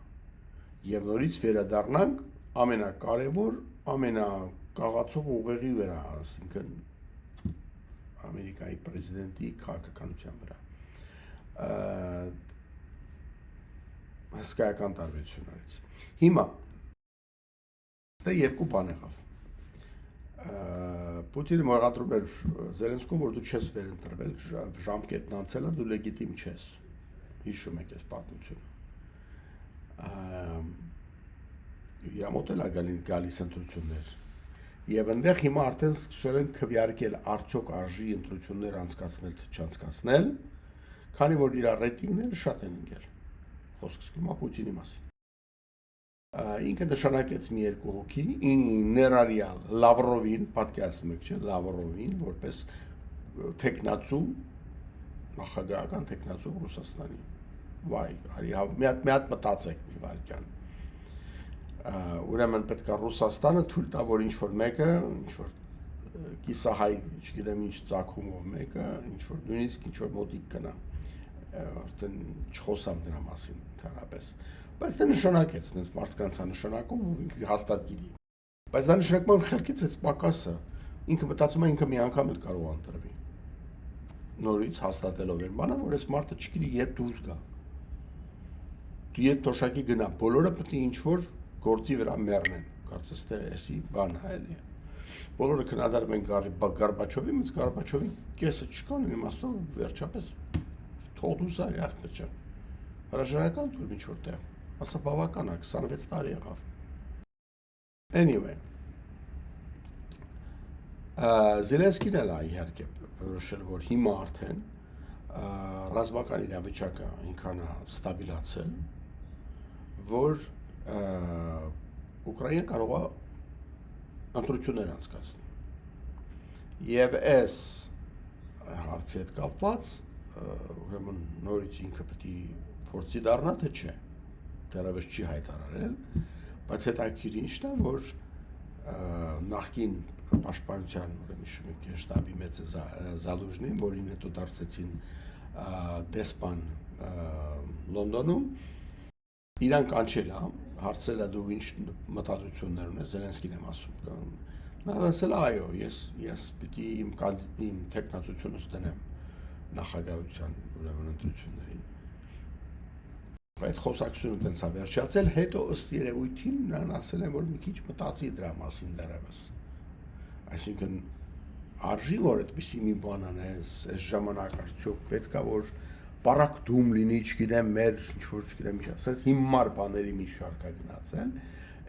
Եվ նորից վերադառնանք ամենակարևոր, ամենակաղացող ուղեղի վրա, այսինքն Ամերիկայի պրեզիդենտի քաղաքականության վրա։ Հսկայական տարբերություն արեց։ Հիմա դա երկու բան եղավ։ Պուտինը մեղադրում էր Զելենսկուն, որ դու չես վերընտրվել, ժամկետն անցել է, դու լեգիտիմ չես։ Հիշում եք այս պատմությունը։ Իրամոտ էլ գալիս ընտրություններ։ Եվ այնտեղ հիմա արդեն սկսել են քվեարկել արդյոք արժի ընտրություններ անցկացնել թե չանցկացնել, քանի որ իր ռեյտինգները շատ են ընկել։ Խոսքս հիմա Պուտինի մասին։ Ինքը նշանակեց մի երկու հոգի, ներառյալ Լավրովին, պատկերացնում եք, չէ, Լավրովին, որպես տեխնացու, նախագահական տեխնացու Ռուսաստանի։ Վայ, արի, մի հատ մտածեք մի վարքյան։ Ուրեմն պետք է Ռուսաստանը թույլ տա, որ ինչ-որ մեկը, ինչ-որ կիսահայ, չգիտեմ ինչ ծագումով մեկը, ինչ-որ նույնիսկ ինչ-որ մոտիկ կնա։ Արդեն չխոսամ դրա մասին ընդհանրապես։ Բայց դա նշանակեց, այնպես մարդկանց է նշանակում, որ ինքը հաստատ գիտի։ Բայց դա նշանակում է խելքից այս պակասը, ինքը մտածում է ինքը մի անգամ էլ կարող ընտրվի։ Նորից հաստատելով այն բանը, որ այս մարդը չգիտի երբ դուրս գա։ Դու երբ թոշակի գնա, բոլորը պետք է ինչ-որ գործի վրա մեռնեն, կարծես թե էսի բան է, էլի։ Բոլորը քննադարում են Գորբաչովի, բայց Գորբաչովի կեսը չկան, իմաստով վերջապես թող դուրս արի ախպեր ջան։ Հրաժարական դու ինչ-որ տեղ։ Ասա բավական է, 26 տարի եղավ։ Anyway, Զելենսկին էլ է իհարկե որոշել, որ հիմա արդեն ռազմական իրավիճակը այնքան է ստաբիլացել, որ Ուկրաինան կարող է ընտրություններ անցկացնել։ Եվ այս հարցի հետ կապված, ուրեմն նորից ինքը պետք է փորձի դառնա, թե չէ։ Դեռևս չի հայտարարել, բայց հետաքրքիր ինչն է, որ նախկին պաշտպանության, ուրեմն հիշում եք, շտաբի մեծ Զալուժնին, որին հետո դարձեցին դեսպան Լոնդոնում, իրան կանչել է, հարցել է դու ինչ մտադրություններ ունես, Զելենսկին եմ ասում, նա ասել է այո, ես պիտի իմ տեխնացությունս դնեմ նախագահության ուրեմն ընտրություններին։ Այդ խոսակցությունը տենց է վերջացել, հետո ըստ երևույթին նրան ասել են, որ մի քիչ մտածի դրա մասին դեռևս։ Այսինքն արժի որ այդպիսի մի բան անես, այս ժամանակ արդյոք պետք է որ պարակտում լինի, չգիտեմ, մեր ինչ-որ չգիտեմ ինչ ասես, հիմար բաների մի շարք է գնացել,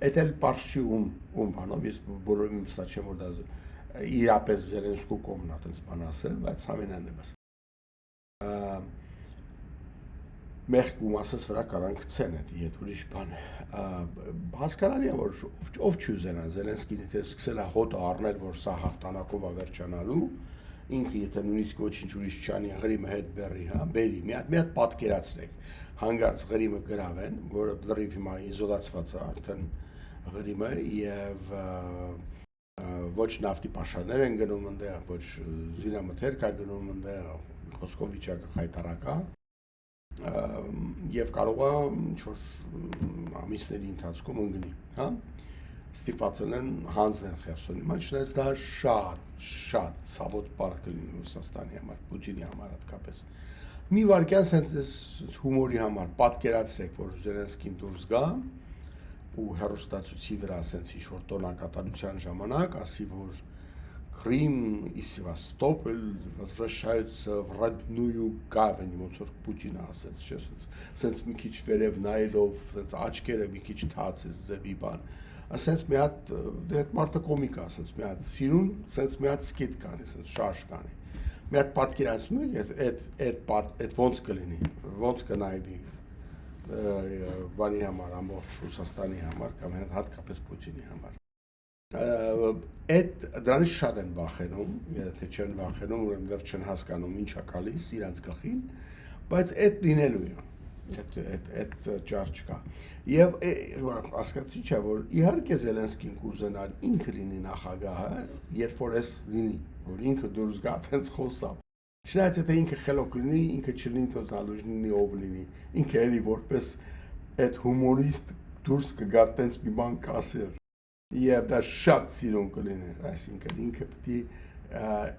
այդ էլ պարզ չի ում բանով, ես բոլորին վստահ չեմ, որ դա իրապես Զելենսկու կողմն է այդպես բան ասել, բայց ամենայն դեպս։ մեղք ու մասս վրա կարան գցեն այդ իդ ուրիշ բան հասկանալի է որ ով չուզենա Զելենսկին եթե սկսել է հոտը առնել որ սա հաղթանակով է վերջանալու ինքը եթե նույնիսկ ոչինչ ուրիշ չանի ղրիմը հետ բերի հա բերի մի հատ պատկերացրեք հանգարց ղրիմը գրավեն որը լրիվ հիմա իզոլացված է արդեն ղրիմը եւ ոչ նավթի պաշարներ են գնում այնտեղ ոչ զինամթերք է գնում այնտեղ խոսքով վիճակը խայտարակ է եւ կարող է ինչ-որ ամիսների ընթացքում ընկնի հա ստիպված են հանձնել Խերսոնի մեջ չնայած դա շատ ցավոտ բառ կլինի Ռուսաստանի համար Պուտինի համար հատկապես մի վարքյան sense հումորի համար պատկերացրեք որ Զելենսկին դուրս գա ու հերոստացուցի վրա sense ինչ-որ տոնակատարության ժամանակ ասի որ Крым и Севастополь возвращаются в родную гавань, ոնց որ Պուտինը ասաց, չէ՞, sense մի քիչ վերև նայելով, sense աչքերը մի քիչ թացես ձևի բան։ Ասենց մի հատ դե այդ մարդը կոմիկ է, ասենց մի հատ սիրուն, sense մի հատ սկիթ կանի, sense շարժ կանի։ Մի հատ պատկերացնում եք այդ ոնց կլինի, ոնց կնայվի բանի համար, ամբողջ Ռուսաստանի համար կամ հատկապես Պուտինի համար։ Այդ դրանից շատ են վախենում, եթե չեն վախենում, ուրեմն դեռ չեն հասկանում ինչ է գալիս իրանց գլխին, բայց այդ լինելու է, այդ ճար չկա։ Եվ հասկացի չէ, որ իհարկե Զելենսկին կուզենար ինքը լինի նախագահը, երբ որ էս լինի, որ ինքը դուրս գա, այդպես խոսա։ Չնայած եթե ինքը խելոք լինի, ինքը չլինի թող զալուժ լինի, ով լինի, ինքը էլի որպես այդ հումորիստ դուրս կգա այդպես մի բան կասեր։ Եվ դա շատ սիրուն կլինի, այսինքն ինքը պետք է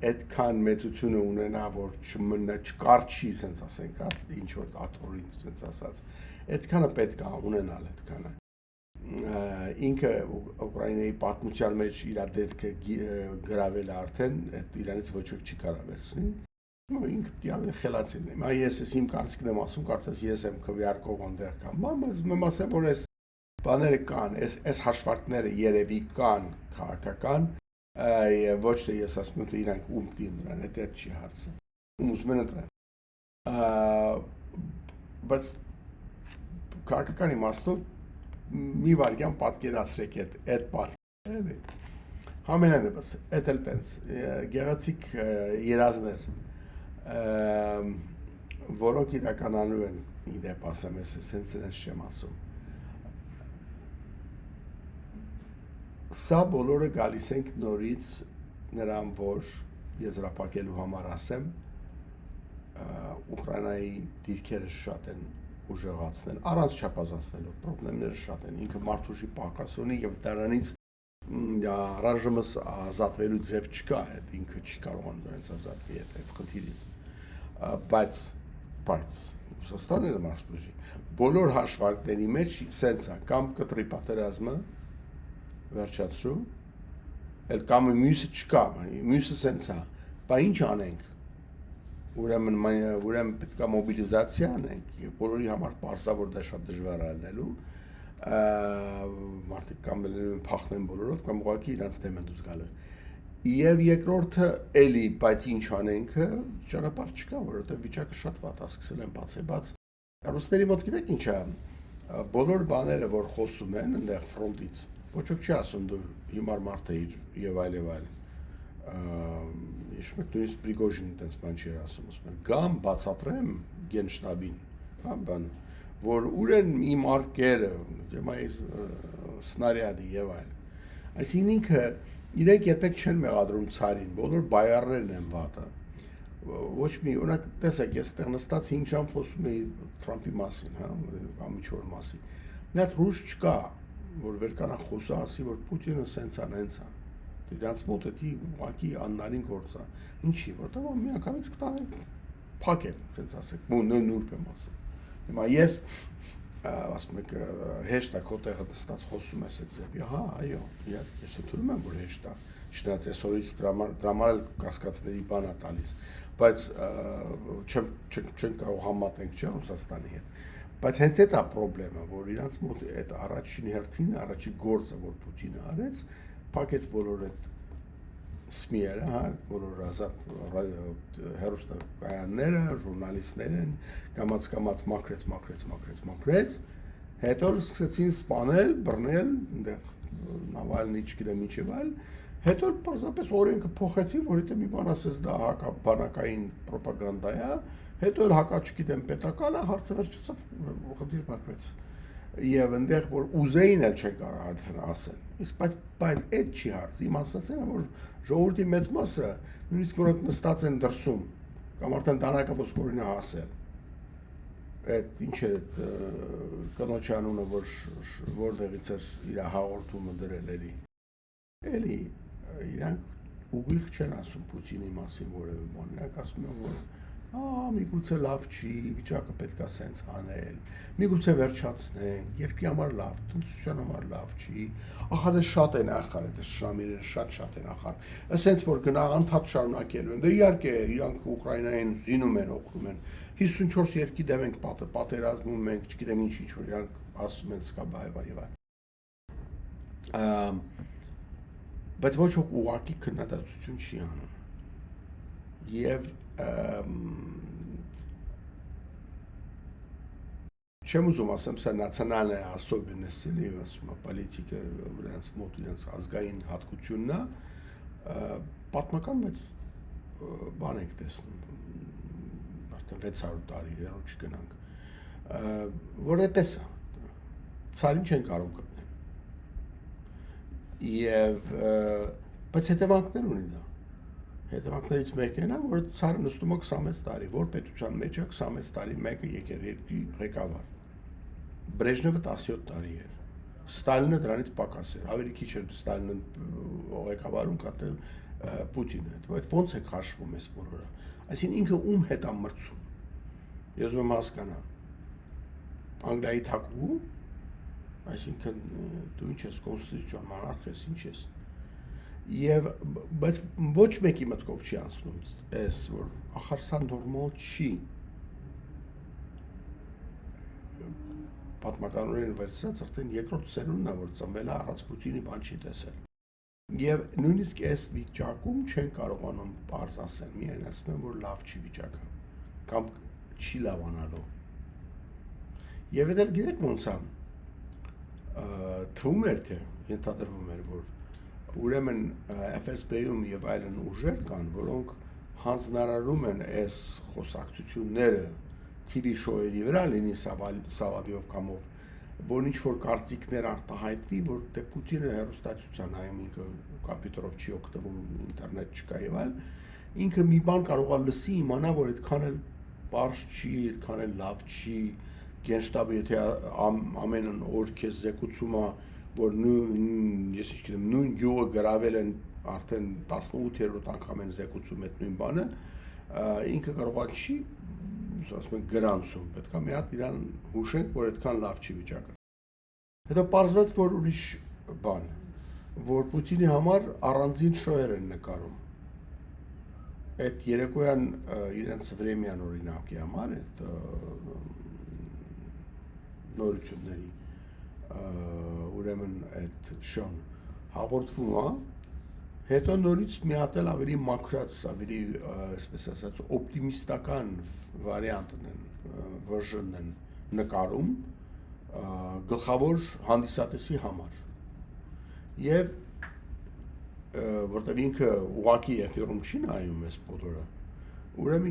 այդքան մեծությունը ունենա, որ չկարչի, ասենք ասենք, ինչ որ աթոռին, ասենք ասած, այդքանը պետք է ունենալ այդքանը։ Ինքը Ուկրաինայի պատմության մեջ իր դերքը գրավել արդեն, այդ իրանից ոչ ոք չի կարող վերցնի։ Ինքը պետք է ավելի խելացի լինի։ Ես իմ կարծիքն եմ ասում, կարծես ես եմ քվեարկող այնտեղ կամ, բայց մեմ ասեմ, որ ես բաները կան, այս հաշվարկները երևի կան քաղաքական, ոչ թե ես ասում եմ, թե իրանք ում տին նրան, այդ չի հարցը, ում ուզում են ընտրեն։ Բայց քաղաքական իմաստով մի վարքյան պատկերացրեք այդ պատկերը, համենայնիվս, այդ էլ տենց, գեղեցիկ երազներ, որոնք իրականանում են, իդեպ ասեմ, ես հենց չեմ ասում։ Սա բոլորը գալիս ենք նորից նրան, որ եզրափակելու համար ասեմ, Ուկրաինայի դիրքերը շատ են ուժեղացնել, առանց չափազանցնելու, պրոբլեմները շատ են, ինքը մարդուժի պակաս ունի եւ դրանից առայժմս ազատվելու ձև չկա, այդ ինքը չի կարողանում դրանից ազատվի այդ խնդիրից, բայց Ռուսաստանը մարդուժի, բոլոր հաշվարկների մեջ սենց է, կամ կտրի պատերազմը վերջացրու, էլ կամ մյուսը չկա, մյուսը սենց է, բա ինչ անենք, ուրեմն պետք է մոբիլիզացիա անենք, բոլորի համար պարզա, որ դա շատ դժվար է լինելու, մարդիկ կամ փախնեն բոլորով, կամ ուղղակի իրանց դեմ են դուրս գալու։ Եվ երկրորդը էլի, բայց ինչ անենքը, ճանապարհ չկա, որովհետև վիճակը շատ վատ է, սկսել են բացեբաց։ Ռուսների մոտ գիտեք ինչ է, բոլոր բաները, որ խոսում են այնտեղ ֆրոնտից, ոչ ոք չի ասում դու հիմար մարդ ես եւ այլ եւ այլ։ Ես նույնիսկ Պրիգոժինը տենց բան չի ասում, ասում են գամ բացատրեմ գենշտաբին, հա բան, որ ուր են իմ արկերը, դեմայ սնարիադի եւ այլ։ Այսինքն ինքը իրենք երբեք չեն մեղադրում ցարին, բոլոր բայարներն են վատը։ Ոչ մի, օրինակ տեսեք, ես այդտեղ նստած 5 ժամ խոսում էի Թրամփի մասին, հա, կամ ինչ-որ մասին։ Մի հատ ռուս չկա, որ վերկանա խոսա, ասի, որ Պուտինը սենց է, նենց է։ Դրանց մոտ է ուղղակի աննարին գործ է։ Ինչի, որտեղ մի անգամից կտանեն փակեն, սենց ասեք, նուրբ եմ ասում։ Հիմա ես ասում եք հեշտ է քո տեղը նստած խոսում ես այդ ձևի, հա, այո, ես ընդունում եմ, որ հեշտ է, չնայած այսօրից դրամալ կասկածների բան է տալիս, բայց չեն կարող համատենք, չէ, Ռուսաստանի հետ, բայց հենց այդ է պրոբլեմը, որ իրանց մոտ այդ առաջին հերթին, առաջի գործը, որ Պուտինը արեց, փակեց բոլոր այդ ՍՄԻ-երը, հա, բոլոր ազատ հեռուստակայանները, ժուրնալիստներն կամաց մաքրեց, հետո սկսեցին սպանել, բռնել, այնտեղ Նավալնի, չգիտեմ ինչև այլ, հետո պարզապես օրենքը փոխեցին, որ եթե մի բան ասես դա հակաբանակային պրոպագանդա է, հետո էլ հակա չգիտեմ պետականը հարցը վերջացավ, խնդիր փակվեց։ Եվ այնտեղ որ ուզեին էլ չեն կարող արդեն ասել։ Իսկ բայց այդ չի հարցը, իմ ասածն է, որ ժողովրդի մեծ մասը նույնիսկ որոնք նստած են դրսում կամ արդեն դանակը ոսկորին է հասել։ Այդ ինչ է կնոջ անունը, որտեղից էր իր հաղորդումը դրել էլի իրանք ուղիղ չեն ասում Պուտինի մասին որևէ բան, իրանք ասում են որ միգուցե լավ չի, վիճակը պետք է սենց անել, միգուցե վերջացնենք, երկրի համար լավ, տնտեսության համար լավ չի, ախար է շատ են ախար, այդ շամիրները շատ են ախար, սենց որ գնա անդադ շարունակելու են, դե իհարկե իրանք Ուկրաինային զինում են, օգնում են, 54 երկի դեմ ենք պատերազմում ենք, չգիտեմ ինչ որ իրանք ասում են սկաբայվար եւ այլ։ Բայց ոչ ոք ուղղակի քննադատություն չի անում։ Եվ չեմ ուզում ասեմ, սա նացիոնալնա особенность или политика վրանց մոտ իրենց ազգային հատկությունն է, պատմական բայց բան ենք տեսնում, արդեն 600 տարի երբ չգնանք, որ այդպես է, ցարին չեն կարող գտնել, եւ բայց հետևանքներ ունի դա, հետևանքներից մեկն է, որ ցարը նստում է 26 տարի, որ պետության մեջ է 26 տարի մեկը եկել երկրի ղեկավար, Բրեժնևը 17 տարի էր, Ստալինը դրանից պակաս էր, ավելի քիչ էր Ստալինը ղեկավարում կատել Պուտինը, այդ ոնց է քաշվում այս բոլորը, այսինքն ինքը ում հետ է մրցում, ես ուզում եմ հասկանալ, Անգլիայի թագուհու, այսինքն դու ինչ ես կոնստիտուցիոն монարխ ես, ինչ ես, եւ բայց ոչ մեկի մտքով չի անցնում այս որ ախր սա նորմալ չի պատմականորեն վերցած արդեն երկրորդ սերունդն է որ ծնվել է առանց Պուտինի բան չի տեսել եւ նույնիսկ այս վիճակում չեն կարողանում բարձ ասել միայն ասում են որ լավ չի վիճակը կամ չի լավանալու եւ դա գիտեք ոնց է թվում էր թե ենթադրվում էր որ ուրեմն FSB-ում եւ այլն ուժեր կան, որոնք հանձնարարում են այս խոսակցությունները TV շոուերի վրա, լինի Սալավիով կամով, որ ինչ որ կարծիքներ արտահայտվի, որ դե Պուտինը հեռուստացության հայում ինքը կոմպյուտերով չի օգտվում, ինտերնետ չկա եւ այլ, ինքը մի բան կարող է լսի, իմանա, որ այդքան էլ բարձ չի, այդքան էլ լավ չի, Գենշտաբը եթե ամեն օր քեզ զեկուցում է որ ես չգիտեմ նույն գյուղը գրավել են արդեն 18-րդ անգամ են զեկուցում այդ նույն բանը ինքը կարող է չի ասում են գրանցում պետք է մի հատ իրան հուշենք որ այդքան լավ չի վիճակը հետո պարզվեց որ ուրիշ բան որ Պուտինի համար առանձին շոուեր են նկարում այդ երեկոյան իրենց Վրեմյան օրինակի համար այդ նորությունների ուրեմն այդ շոուն հաղորդվում է հետո նորից մի հատ էլ ավելի մաքրած ավելի այսպես ասած օպտիմիստական վարիանտն են version-ն են նկարում գլխավոր հանդիսատեսի համար եւ որտեղ ինքը ուղակի էֆիրում չի նայում այս բոլորը ուրեմն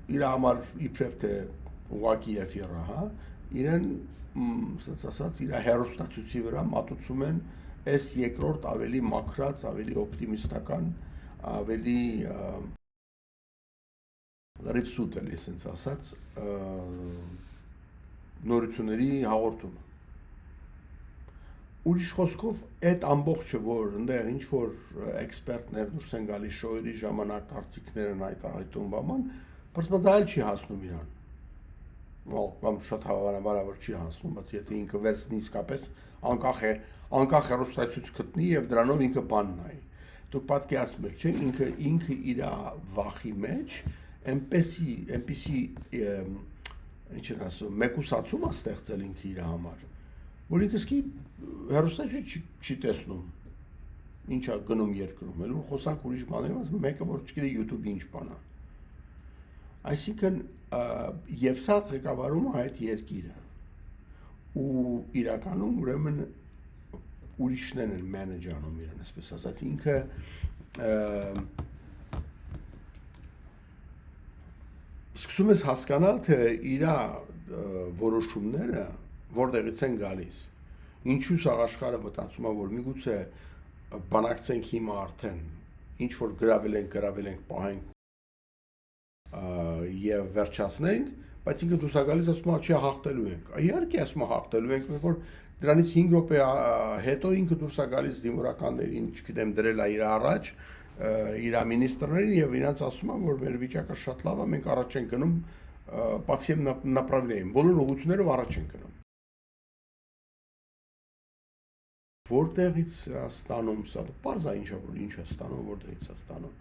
իր համար իբրև թե ուղակի էֆիրը հա իրեն ասած ասած իր հերոստացույցի վրա մատուցում են այս երկրորդ ավելի մաքրած, ավելի օպտիմիստական, ավելի լրիվ էլ ասենց ասած նորությունների հաղորդումը ուրիշ խոսքով այդ ամբողջը որ այնտեղ ինչ որ էքսպերտներ դուրս են գալիս շոուերի ժամանակ կարծիքներն հայտարարում բաման բայց դա էլ չի հասնում իրան կամ շատ հավանաբար չի հասնում, բայց եթե ինքը վերցնի իսկապես անկախ հեռուստացույց գտնի եւ դրանով ինքը բան նայի։ Դուք պատկերացնում եք, չէ՞, ինքը իր վախի մեջ այնպեսի ինչ են ասում, մեկուսացում է ստեղծել ինքը իր համար, որ ինքը սկի հեռուստացույց չի տեսնում։ ինչա գնում երկրում, էլ խոսանք ուրիշ բաների մասին, մեկը որ չգիտի YouTube-ի ինչ բան է։ Այսինքն եւ սա ղեկավարում է այդ երկիրը։ Ու իրականում ուրեմն ուրիշներն են մենեջանում իրեն, այսպես ասած, ինքը սկսում ես հասկանալ, թե իր որոշումները որտեղից են գալիս։ Ինչու սա աշխարհը մտածում է, որ միգուցե բանակցենք հիմա արդեն, ինչ որ գրավել ենք, պահենք եւ վերջացնենք, բայց ինքը դուրս է գալիս ասում է, չի հաղթելու ենք։ Իհարկե ասում է հաղթելու ենք, որ դրանից 5 րոպե հետո ինքը դուրս է գալիս դիմորականներին, չգիտեմ, դրել է իր առաջ, իր մինիստրներին եւ իրանց ասում են, որ մեր վիճակը շատ լավ է, մենք առաջ ենք գնում по всем направлениям, բոլոր ուղղություններով առաջ ենք գնում։ Որտեղից ստանում սա, բարձա ինչա որ ինչ է ստանում, որտեղից է ստանում։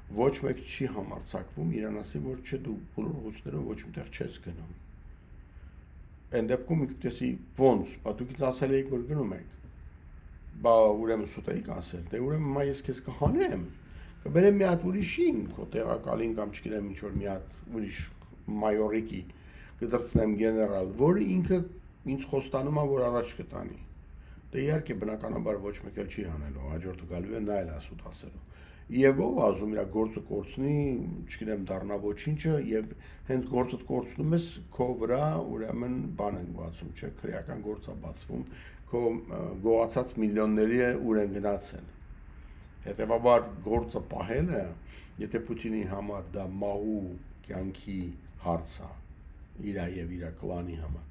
Ոչ մեկ չի համարձակվում իրան ասի, որ չէ դու բոլոր ուղղություններով ոչ մտեղ չես գնում։ Այն դեպքում ինքնտեսի ոնց, բա դուք ինձ ասել եք, որ գնում եք։ Բա ուրեմն սուտ եք ասել, դե ուրեմն մա ես քեզ կհանեմ, կբերեմ մի հատ ուրիշին, քո տեղակալին կամ չգիտեմ ինչ որ մի հատ ուրիշ մայորիկի կդրցնեմ գեներալ, որը ինքը ինձ խոստանում է, որ առաջ կտանի։ Դե իհարկե բնականաբար ոչ մեկ էլ չի հանելու, հաջորդը գալու է նա էլ ասուտ ասելու։ Եվ ով ազում իր գործը կորցնի, չգիտեմ, դառնա ոչինչը եւ հենց գործը կորցնում ես քո վրա, ուրեմն բան են բացում, չէ՞, քրեական գործ է բացվում, քո գողացած միլիոնների ուր են գնացել։ Հետևաբար գործը պահելը, եթե Պուտինի համար դա մահու կյանքի հարց է, իր եւ իր կլանի համար,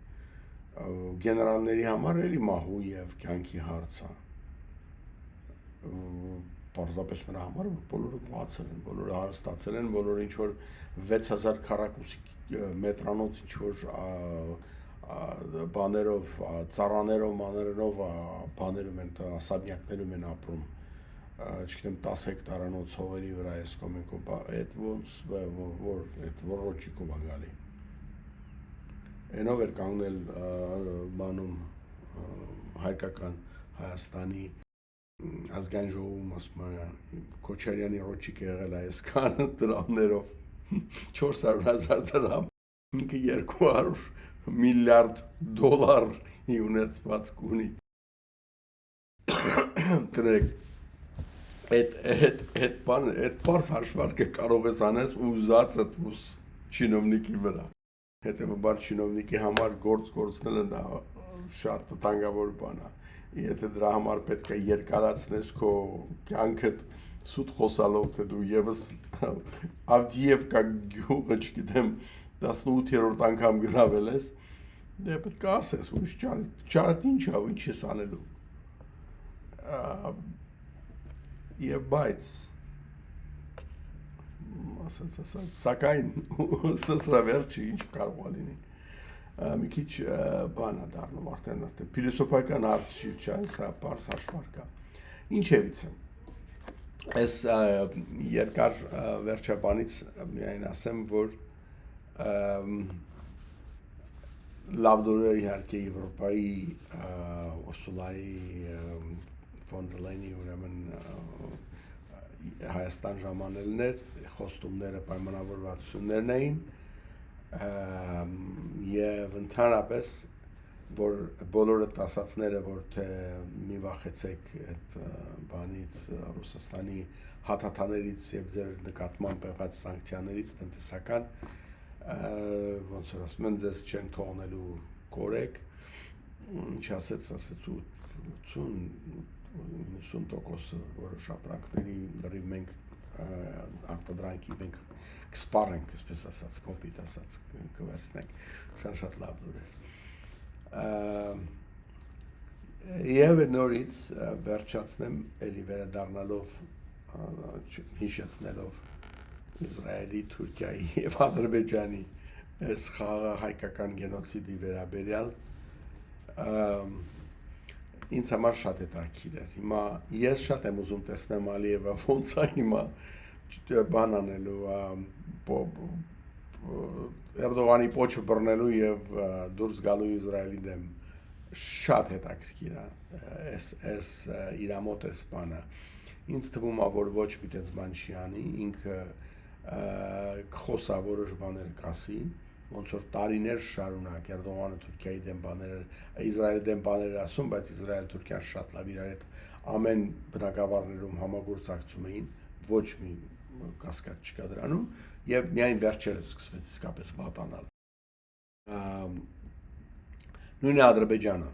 գեներալների համար էլի մահու եւ կյանքի հարց է։ Պարզապես նրա համար բոլորը գոհացել են, բոլորը հարստացել են, բոլորը ինչ որ 6000 քառակուսի մետրանոց ինչ որ բաներով, ծառաներով, մաներով, բաներում են, ասաբնյակներում են ապրում, չգիտեմ 10 հեկտարանոց հողերի վրա էս կոմենկով, այդ ոնց որ այդ ռոճիկով է գալի։ Այնով էր կանգնել բանում հայկական Հայաստանի ազգային ժողովում ասում է Քոչարյանի ռոճիկ եղել է այսքան դրամներով 400,000 դրամ ինքը 200 միլիարդ դոլար ունեցվածք ունի կներեք այդ բարձ հաշվարկը կարող ես անես ուզածդ ուս չինովնիկի վրա հետևաբար չինովնիկի համար գործ գործնելը դա շատ վտանգավոր բան է Եթե դրա համար պետք է երկարացնես քո կյանքդ սուտ խոսալով, թե դու եւս Ավդիևկա գյուղը, չգիտեմ, 18-րդ անգամ գրավել ես, դե պետք է ասես, ուրիշ ճարդ ինչ է, ինչ ես անելու։ Եվ բայց ասած, սակայն սսրա վերջը ինչ կարող է լինի։ Մի քիչ բան է դառնում արդեն փիլիսոփայական հարց չի, չէ՞, սա բարձ հաշվարկ է։ Ինչևից է։ Այս երկար վերջաբանից միայն ասեմ, որ լավ դուրը իհարկե Եվրոպայի Ուրսուլայի ֆոն դեր Լայնի ուրեմն Հայաստան ժամանելն էր, խոստումները պայմանավորվածություններն էին եւ ընդհանրապես որ բոլորը ասացները որ թե մի վախեցեք այդ բանից Ռուսաստանի հաթաթաներից եւ ձեր նկատմամբ եղած սանկցիաներից տնտեսական ոնց որ ասում են ձեզ չեն թողնելու կորեք ինչ ասեց 80% որոշ ապրանքների լրիվ մենք արտադրանքի մենք կսպառենք, այսպես ասած, կոպիտ ասած, կվերցնենք, շատ լավ դուր էր։ Եվ նորից վերջացնեմ, էլի վերադառնալով, հիշեցնելով Իսրայելի, Թուրքիայի և Ադրբեջանի այս խաղը հայկական գենոցիդի վերաբերյալ, ինձ համար շատ հետաքրքիր էր։ Հիմա ես շատ եմ ուզում տեսնեմ Ալիևը ոնց է հիմա բան անելու Էրդողանի պոչը բռնելու եւ դուրս գալու Իսրայելի դեմ շատ հետաքրքիր է այս իր մոտ էս բանը ինձ թվում է, որ ոչ մի տես բան չի անի, ինքը կխոսա որոշ բաներ կասի, ոնց որ տարիներ շարունակ Էրդողանը Թուրքիայի դեմ բաներ, Իսրայելի դեմ բաներ ասում, բայց Իսրայել-Թուրքիան շատ լավ իրար հետ ամեն բնակավարներում համագործակցում էին, ոչ մի կասկած չկա դրանում, եւ միայն վերջերս սկսվեց իսկապես վատանալ։ Նույնը Ադրբեջանը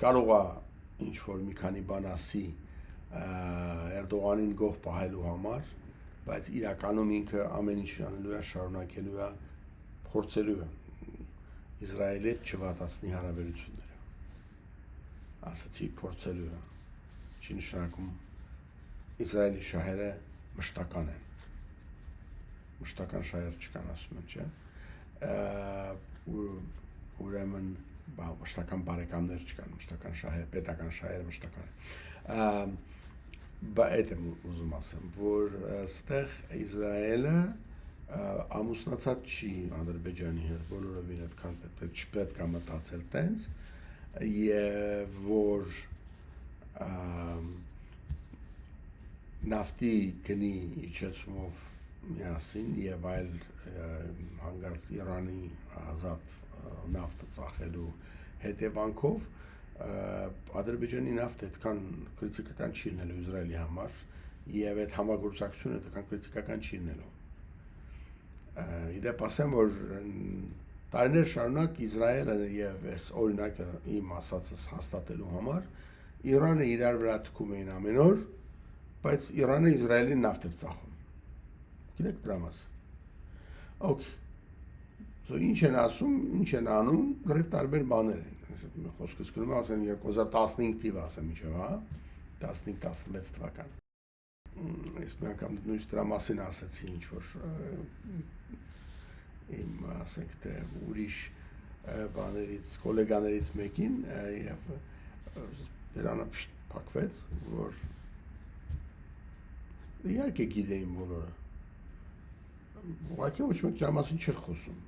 կարող է ինչ որ մի քանի բան ասի Էրդողանին գող պահելու համար, բայց իրականում ինքը ամեն ինչ անելու է, շարունակելու է, փորձելու է Իսրայելի հետ չվատացնի հարաբերությունները։ Ասացի փորձելու է։ Չի նշանակում Իսրայելի շահերը մշտական են։ Մշտական շահեր չկան, ասում են, չէ։ Ուրեմն մշտական բարեկամներ չկան, մշտական շահեր, պետական շահերը մշտական են։ Այդ եմ ուզում ասեմ, որ այստեղ Իսրայելը ամուսնացած չի Ադրբեջանի հետ, բոլորովին այդքան չպետք է մտածել տենց, եւ որ նավթի գնի իջեցումով միասին եւ այլ հանգարց Իրանի ազատ նավթը ծախելու հետևանքով Ադրբեջանի նավթը այդքան քրիտիկական չի լինելու Իսրայելի համար եւ այդ համագործակցությունը այդքան քրիտիկական չի լինելու։ Իդեպ ասեմ, որ տարիներ շարունակ Իսրայելը եւ այս օրինակը իմ ասածս հաստատելու համար Իրանը իրար վրա թքում էին ամեն օր, բայց Իրանը Իսրայելին նավթ էր ծախում։ Գիտեք դրա մասը։ Okay. So ինչ են ասում, ինչ են անում, գրեթե տարբեր բաներ են։ Խոսքս գնում է ասեն 2015 թիվ ասեմ ինչով, հա, 15-16 թվական։ Ես մի անգամ նույնիսկ դրա մասին ասացի ինչ որ իմ ասենք թե ուրիշ բաներից, գոլեգաներից մեկին եւ դրանը փակվեց, որ իհարկե գիտեին բոլորը։ Ուղղակի ոչ մեկ դրա մասին չէր խոսում։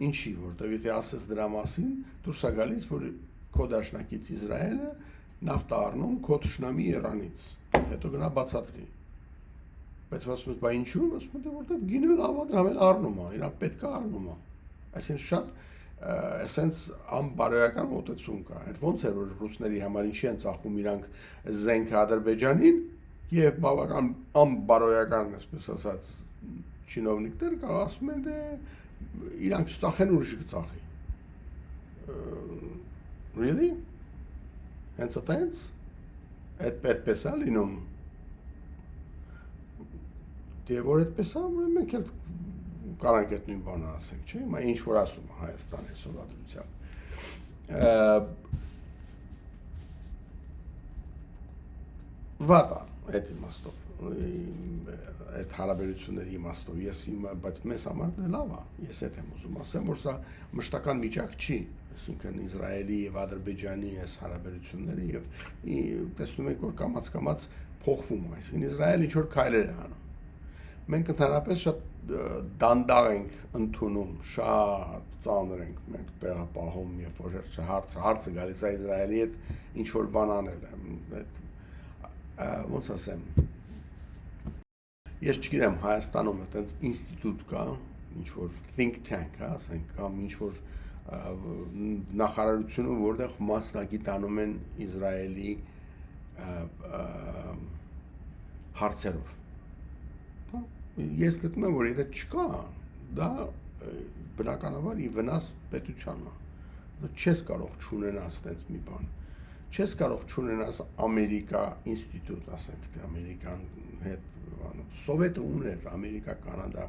Ինչի, որտեղ եթե ասես դրա մասին, դուրս է գալիս, որ քո դաշնակից Իսրայելը նավթ է առնում քո թշնամի Իրանից, հետո գնա բացատրի։ Բայց ասում ես, բա ինչու՞, ասում եմ, որտեղ գինը լավ է, դրամ էլ առնում է, իրան պետք է առնում է։ Այսինքն շատ էսենց անբարոյական մոտեցում կա։ Այդ ոնց է որ ռուսների համար ինչի են ծախում իրանք զենք Ադրբեջանին եւ բավական անբարոյական, այսպես ասած, չինովնիկներ կարող ասում են դե իրանք չծախեն ուրիշը կծախի։ Really? Հենց այդպես? Այդպես է լինում։ Դե որ այդպես է, մենք էլ կարանք այդ նույն բանը ասենք, չէ՞, հիմա ինչ որ ասում է Հայաստանի սովետությամբ։ Վատա, այդ իմաստով, այդ հարաբերությունների իմաստով, բայց մեզ համար լավ է, ես այդ եմ ուզում ասեմ, որ սա մշտական վիճակ չի, այսինքն Իսրայելի եւ Ադրբեջանի այս հարաբերությունները եւ տեսնում եք, որ կամաց փոխվում է, այսինքն Իսրայելը ինչ որ քայլեր է անում։ Մենք ընդհանրապես շատ դանդաղ ենք ընդունում, շատ ծանր ենք մենք տեղը պահում, երբ որ հարցը գալիս է Իսրայելի հետ ինչ որ բան անել է, ոնց ասեմ, ես չգիտեմ Հայաստանում այդպես ինստիտուտ կա, ինչ որ think tank, հա, ասենք, կամ ինչ որ նախարարությունում, որտեղ մասնագիտանում են Իսրայելի հարցերով։ Ես գտնում եմ, որ եթե չկա, դա բնականաբար ի վնաս պետությանը։ Չես կարող չունենաս այդպես մի բան։ Չես կարող չունենաս Ամերիկա ինստիտուտ, ասենք, թե Ամերիկան հետ Սովետը ուներ, Ամերիկա, Կանադա,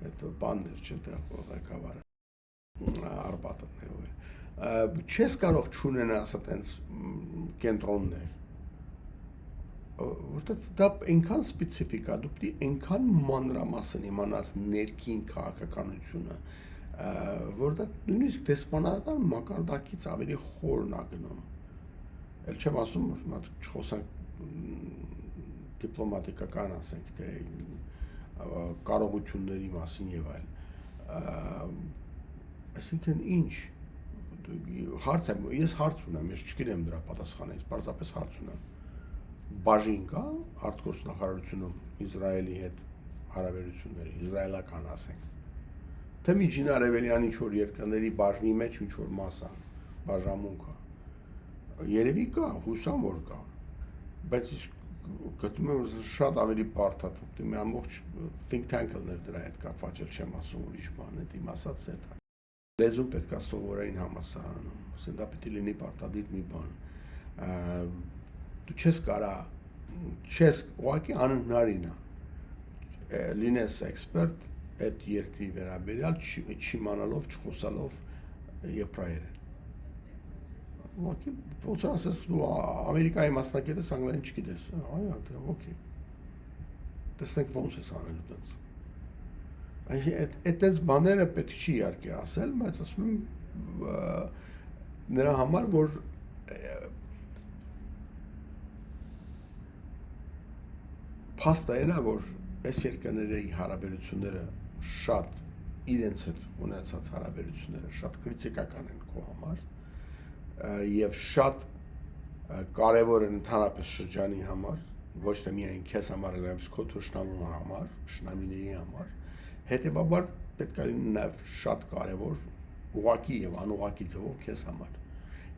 այդ բաններ չտեղ ղեկավարը Արբատովներով է։ Չես կարող չունենաս այդպես կենտրոններ, որտեղ դա այնքան սպეციფიկ է, դու պետք է այնքան մանրամասն իմանաս ներքին քաղաքականությունը, որ դա նույնիսկ դեսպանատան մակարդակից ավելի խորն է գնում։ Էլ չեմ ասում, որ չխոսանք դիպլոմատիկական, ասենք, թե կարողությունների մասին եւ այլ։ Այսինքն ինչ հարց եմ, ես հարց ունեմ, ես չգիտեմ դրա պատասխանը, ես պարզապես հարց ունեմ։ բաժին կա արտգործնախարարությունում Իսրայելի հետ հարաբերությունների, իսրայելական ասենք։ Թե Միջին Արևելյան ինչ-որ երկրների բաժնի մեջ ինչ-որ մաս է, բաժանմունք է։ Երևի կա, հուսամ որ կա, բայց գտնում եմ շատ ավելի բարդ է, մի ամբողջ think tank-ներ դրա հետ կապված չեմ ասում ուրիշ բան, այդ իմ ասածը է։ Լեզուն պետք է սովորեին համալսարանում, դա պետք է լինի պարտադիր մի բան։ Դու չես կարա, ուղղակի անհնարին է լինես էքսպերտ այդ երկրի վերաբերյալ չիմանալով, չխոսալով եբրայերեն։ Ուղղակի ոնց ասես դու Ամերիկայի մասնակետ ես, անգլերեն չգիտես, այո, օքեյ։ Տեսնենք ոնց ես անելու դից։ Այդպես բաները պետք չի իհարկե ասել, բայց ասում եմ նրա համար, որ փաստը այն է, որ այս երկրների հարաբերությունները շատ իրենց հետ ունեցած հարաբերությունները շատ քրիտիկական են քո համար եւ շատ կարեւոր են ընդհանրապես շրջանի համար, ոչ թե միայն քեզ համար, այլև քո թշնամու համար, շնամիների համար, հետեւաբար պետք է լինի նաեւ շատ կարեւոր ուղղակի եւ անուղղակի ձևով քեզ համար,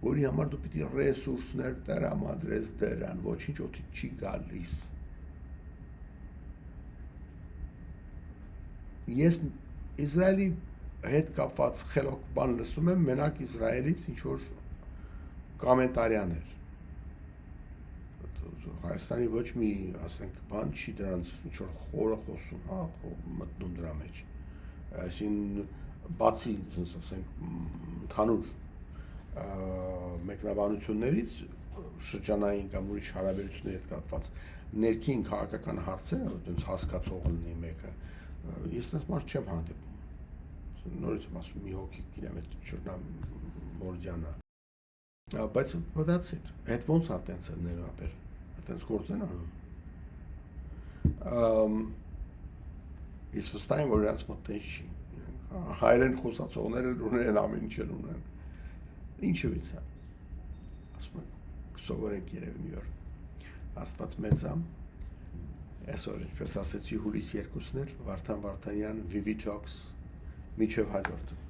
որի համար դու պիտի ռեսուրսներ տրամադրես դրան, ոչինչ օդի չի գալիս։ Ես Իսրայելի հետ կապված խելոք բան լսում եմ մենակ Իսրայելից ինչ-որ կոմենտարյաներ։ Հայաստանի ոչ մի, ասենք, բան չի դրանց ինչ-որ խորը խոսում, մտնում դրա մեջ։ Այսինքն բացի, ասենք, ընդհանուր մեկնաբանություններից շրջանային կամ ուրիշ հարաբերությունների հետ կապված ներքին քաղաքական հարցերը, այդպես հասկացող լինի մեկը, ես դες մարդ չեմ հանդիպում։ Նորից եմ ասում, մի հոգի գիտեմ այդ Չորնամորդյանը։ Բայց that's it։ Այդ ոնց է տենց է ներապեր, տենց գործ են անում։ Ես վստահ եմ, որ իրանց մոտ տենց չի։ Հայերեն խոսացողները ունեն ամեն ինչ ունեն։ Ինչու՞ց է։ Ասում եմ, սովորենք երևի մի օր։ Աստված մեծ է։ Այսօր, ինչպես ասեցի, հուլիս 2-ն էր, Վարդան Վարդանյան, Vivi Talks, միջև հաջորդը։